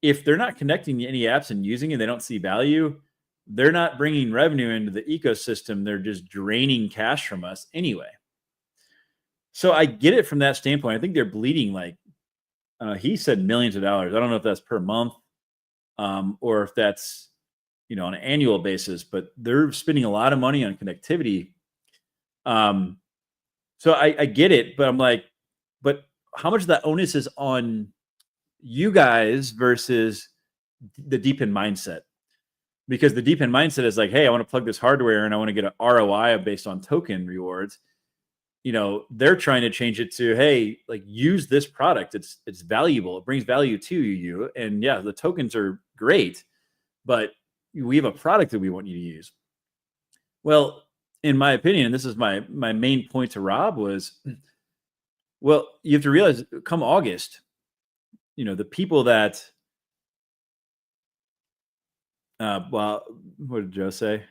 if they're not connecting any apps and using it, they don't see value. They're not bringing revenue into the ecosystem. They're just draining cash from us anyway. So I get it from that standpoint. I think they're bleeding like, he said millions of dollars. I don't know if that's per month or if that's, on an annual basis, but they're spending a lot of money on connectivity. So I get it, but I'm like, but how much of that onus is on you guys versus the DePIN mindset? Because the DePIN mindset is like, hey, I want to plug this hardware and I want to get an ROI based on token rewards. They're trying to change it to, hey, like use this product. It's valuable. It brings value to you. And yeah, the tokens are great, but we have a product that we want you to use. Well, in my opinion, this is my main point to Rob was, well, you have to realize come August, the people that, well, what did Joe say?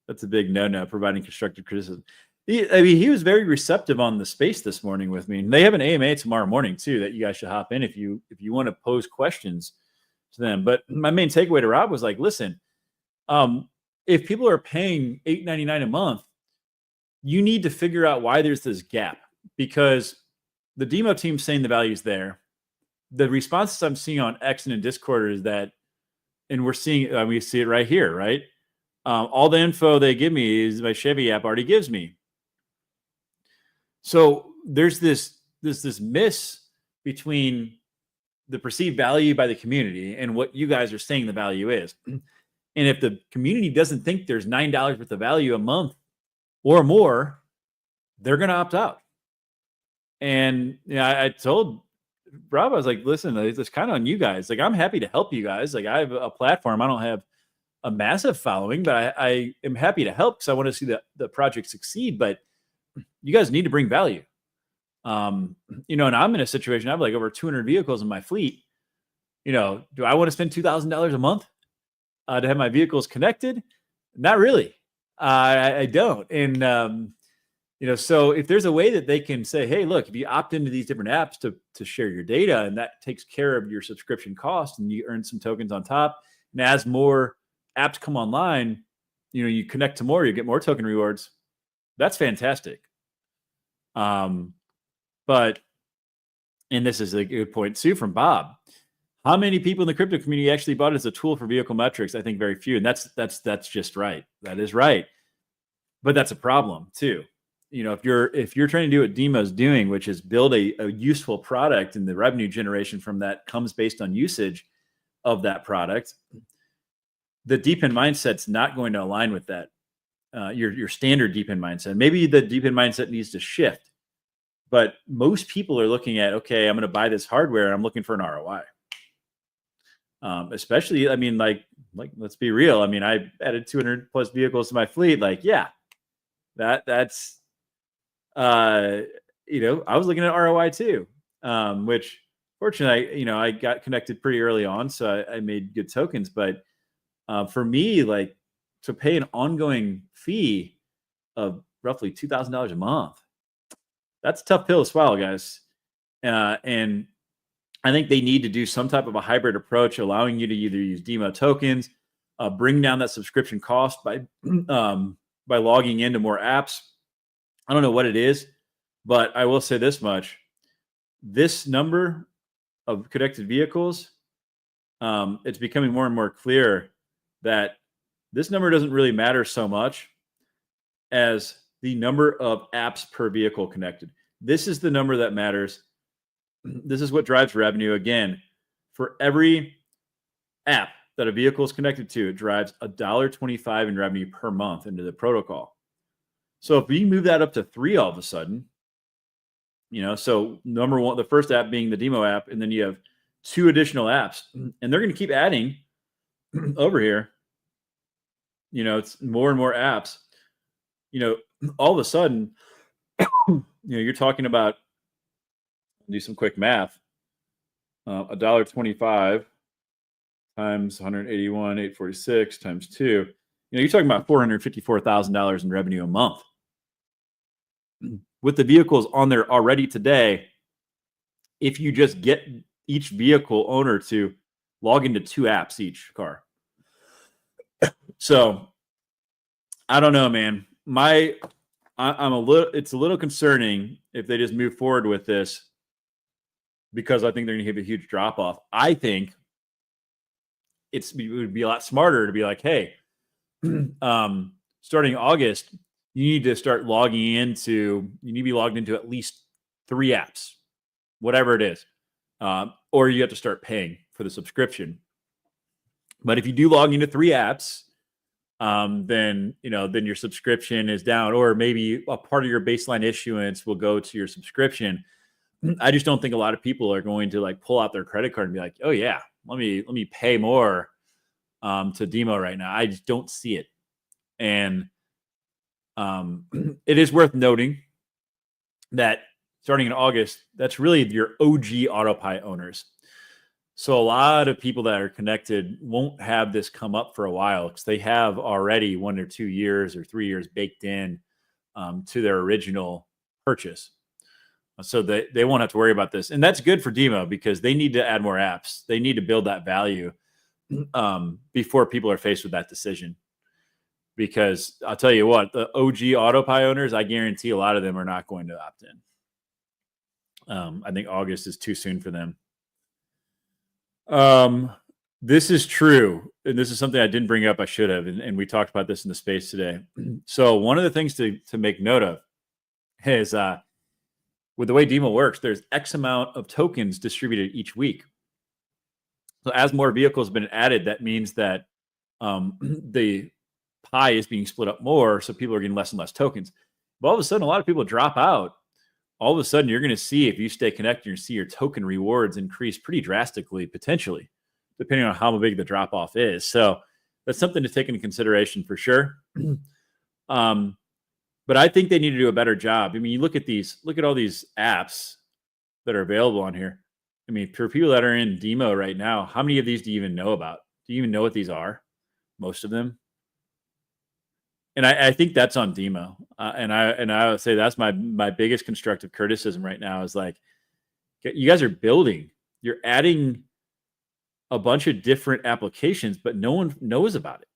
That's a big no-no, providing constructive criticism. He was very receptive on the space this morning with me. And they have an AMA tomorrow morning too that you guys should hop in if you want to pose questions to them. But my main takeaway to Rob was like, listen, if people are paying $8.99 a month, you need to figure out why there's this gap, because the Demo team's saying the value's there. The responses I'm seeing on X and in Discord is that, and we see it right here, right? All the info they give me is my Chevy app already gives me. So there's this miss between the perceived value by the community and what you guys are saying the value is. And if the community doesn't think there's $9 worth of value a month or more, they're going to opt out. And I told Rob, I was like, listen, it's kind of on you guys. Like, I'm happy to help you guys. Like, I have a platform. I don't have a massive following, but I am happy to help because I want to see the project succeed. But you guys need to bring value. You know, and I'm in a situation, I have like over 200 vehicles in my fleet. You know, do I want to spend $2,000 a month to have my vehicles connected? Not really. I don't. And, you know, so if there's a way that they can say, hey, look, if you opt into these different apps to share your data, and that takes care of your subscription cost, and you earn some tokens on top, and as more apps come online, you know, you connect to more, you get more token rewards. That's fantastic. But, and this is a good point too from Bob. How many people in the crypto community actually bought it as a tool for vehicle metrics? I think very few, and that's just right. That is right. But that's a problem too. You know, if you're trying to do what Demo's doing, which is build a useful product, and the revenue generation from that comes based on usage of that product, the DePIN mindset's not going to align with that. Your standard DePIN mindset. Maybe the DePIN mindset needs to shift, but most people are looking at, okay, I'm going to buy this hardware, and I'm looking for an ROI. Especially, I mean, like let's be real. I mean, I added 200 plus vehicles to my fleet. Like, yeah, that's you know, I was looking at ROI too, which fortunately, you know, I got connected pretty early on, so I made good tokens. But for me, like, to pay an ongoing fee of roughly $2,000 a month, that's a tough pill to swallow, guys. And I think they need to do some type of a hybrid approach, allowing you to either use Demo tokens, bring down that subscription cost by logging into more apps. I don't know what it is, but I will say this much: this number of connected vehicles, it's becoming more and more clear that this number doesn't really matter so much as the number of apps per vehicle connected. This is the number that matters. This is what drives revenue. Again, for every app that a vehicle is connected to, it drives $1.25 in revenue per month into the protocol. So if we move that up to 3 all of a sudden, you know, so number one, the first app being the Demo app, and then you have 2 additional apps, and they're going to keep adding over here. You know, it's more and more apps. You know, all of a sudden, you know, you're talking about, do some quick math, $1.25 times 181, 846 times 2. You know, you're talking about $454,000 in revenue a month. With the vehicles on there already today, if you just get each vehicle owner to log into 2 apps each car. So I don't know, man. It's a little concerning if they just move forward with this, because I think they're going to have a huge drop off. I think it would be a lot smarter to be like, hey, starting August, you need to be logged into at least 3 apps, whatever it is. Or you have to start paying for the subscription. But if you do log into 3 apps, then your subscription is down, or maybe a part of your baseline issuance will go to your subscription. I just don't think a lot of people are going to like pull out their credit card and be like, oh yeah, let me pay more to Demo right now. I just don't see it. And it is worth noting that starting in August, that's really your OG AutoPi owners. So a lot of people that are connected won't have this come up for a while, because they have already 1 or 2 years or 3 years baked in to their original purchase. So they won't have to worry about this. And that's good for Demo, because they need to add more apps. They need to build that value before people are faced with that decision. Because I'll tell you what, the OG AutoPi owners, I guarantee a lot of them are not going to opt in. I think August is too soon for them. This is true. And this is something I didn't bring up. I should have. And we talked about this in the space today. So one of the things to make note of is with the way Demo works, there's X amount of tokens distributed each week. So as more vehicles have been added, that means that the pie is being split up more. So people are getting less and less tokens. But all of a sudden, a lot of people drop out. All of a sudden, you're going to see, if you stay connected, you see your token rewards increase pretty drastically, potentially, depending on how big the drop off is. So that's something to take into consideration for sure. But I think they need to do a better job. I mean, you look at all these apps that are available on here. I mean, for people that are in demo right now, how many of these do you even know about? Do you even know what these are? Most of them. And I think that's on demo. And I would say that's my biggest constructive criticism right now is like, you guys are building, you're adding a bunch of different applications, but no one knows about it.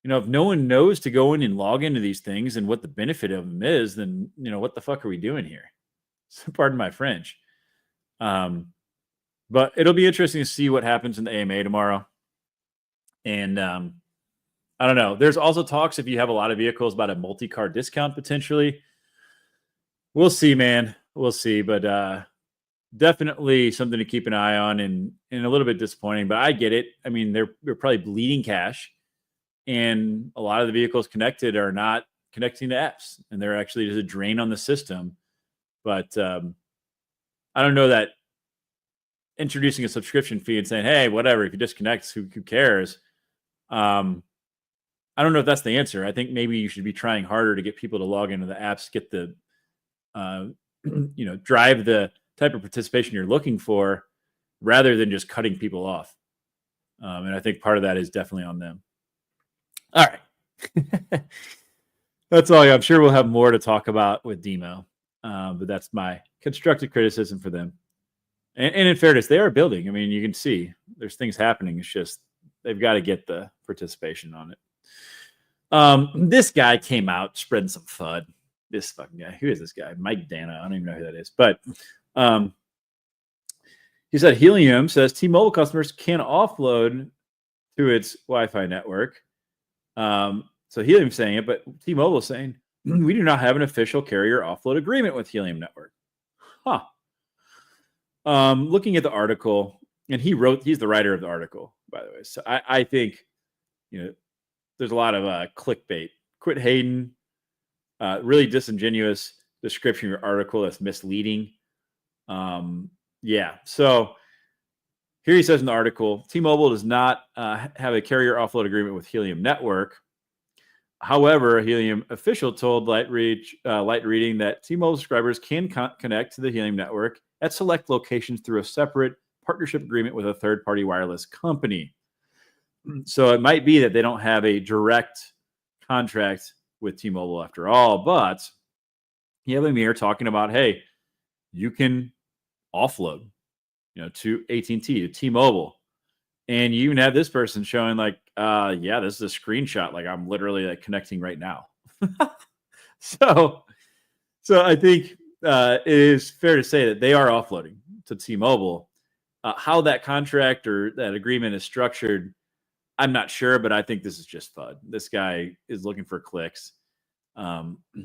You know, if no one knows to go in and log into these things and what the benefit of them is, then, you know, what the fuck are we doing here? So, pardon my French. But it'll be interesting to see what happens in the AMA tomorrow. And I don't know. There's also talks, if you have a lot of vehicles, about a multi-car discount potentially. We'll see, man. We'll see. But definitely something to keep an eye on, and a little bit disappointing. But I get it. I mean, they're probably bleeding cash. And a lot of the vehicles connected are not connecting to apps, and they're actually just a drain on the system. But I don't know that introducing a subscription fee and saying, hey, whatever, if you disconnect, who cares? I don't know if that's the answer. I think maybe you should be trying harder to get people to log into the apps, get the, drive the type of participation you're looking for rather than just cutting people off. And I think part of that is definitely on them. All right. That's all. I'm sure we'll have more to talk about with Demo, but that's my constructive criticism for them. And in fairness, they are building. I mean, you can see there's things happening. It's just they've got to get the participation on it. This guy came out spreading some FUD. This fucking guy. Who is this guy? Mike Dana. I don't even know who that is. But he said Helium says T-Mobile customers can offload to its Wi-Fi network. So Helium's saying it, but T-Mobile is saying we do not have an official carrier offload agreement with Helium Network. Huh. Looking at the article, and he's the writer of the article, by the way. So I think, there's a lot of clickbait. Quit hating. Really disingenuous description of your article that's misleading. Yeah. So here he says in the article, T-Mobile does not have a carrier offload agreement with Helium Network. However, a Helium official told Light Reading that T-Mobile subscribers can connect to the Helium Network at select locations through a separate partnership agreement with a third-party wireless company. So it might be that they don't have a direct contract with T-Mobile after all, but you have them here talking about, hey, you can offload, to AT&T, to T-Mobile. And you even have this person showing like, yeah, this is a screenshot. Like I'm literally like connecting right now. So I think it is fair to say that they are offloading to T-Mobile. How that contract or that agreement is structured, I'm not sure, but I think this is just FUD. This guy is looking for clicks.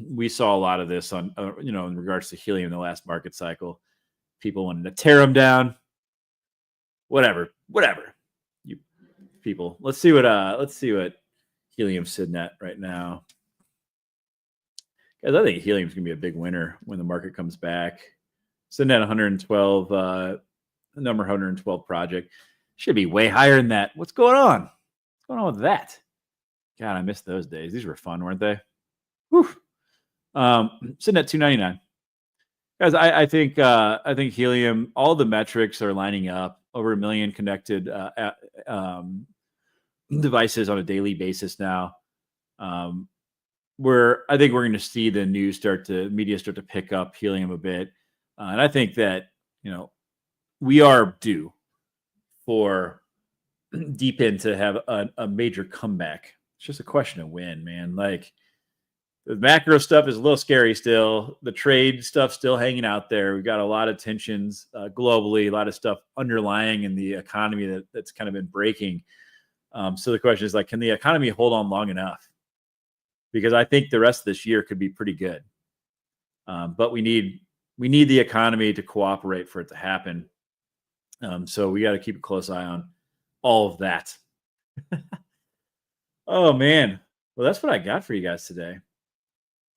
We saw a lot of this on, in regards to Helium in the last market cycle. People wanted to tear them down. Whatever. You people. Let's see what Helium's sitting at right now. Guys, I think Helium's gonna be a big winner when the market comes back. Sitting at 112, number 112 project. Should be way higher than that. What's going on? What's going on with that? God, I missed those days. These were fun, weren't they? Whew. Sitting at 299. Guys, I think Helium, all the metrics are lining up. Over 1 million connected devices on a daily basis now. I think we're going to see the media start to pick up Helium a bit. And I think that, we are due for DePIN to have a major comeback. It's just a question of when, man. Like the macro stuff is a little scary still. The trade stuff still hanging out there. We've got a lot of tensions globally, a lot of stuff underlying in the economy that's kind of been breaking. So the question is like, can the economy hold on long enough? Because I think the rest of this year could be pretty good. But we need the economy to cooperate for it to happen. So we got to keep a close eye on all of that. Oh man. Well, that's what I got for you guys today.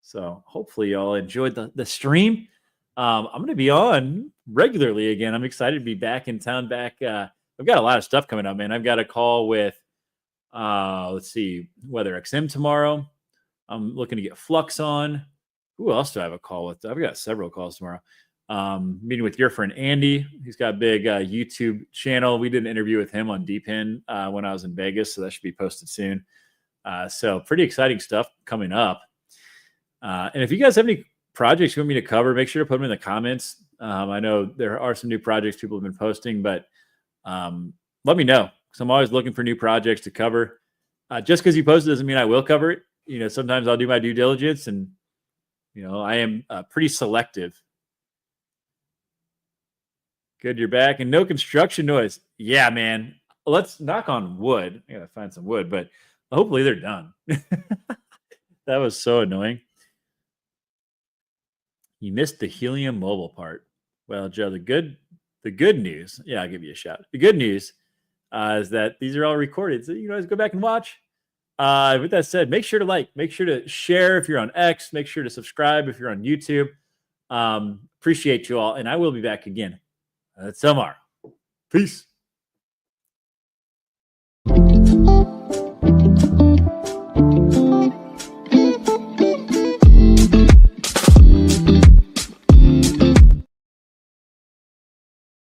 So hopefully y'all enjoyed the stream. I'm going to be on regularly again. I'm excited to be back in town. I've got a lot of stuff coming up, man. I've got a call with, let's see, Weather XM tomorrow. I'm looking to get Flux on. Who else do I have a call with? I've got several calls tomorrow. Meeting with your friend Andy. He's got a big YouTube channel. We did an interview with him on DePIN when I was in Vegas, so that should be posted soon. So pretty exciting stuff coming up. And if you guys have any projects you want me to cover, make sure to put them in the comments. I know there are some new projects people have been posting, but let me know, because I'm always looking for new projects to cover. Just because you post it doesn't mean I will cover it. You know, sometimes I'll do my due diligence, and you know, I am pretty selective. Good, you're back, and no construction noise. Yeah, man. Let's knock on wood. I gotta find some wood, but hopefully they're done. That was so annoying. You missed the helium mobile part. Well, Joe, the good news. Yeah, I'll give you a shout. The good news is that these are all recorded, so you guys go back and watch. With that said, make sure to like, make sure to share if you're on X, make sure to subscribe if you're on YouTube. Appreciate you all, and I will be back again tomorrow. Peace.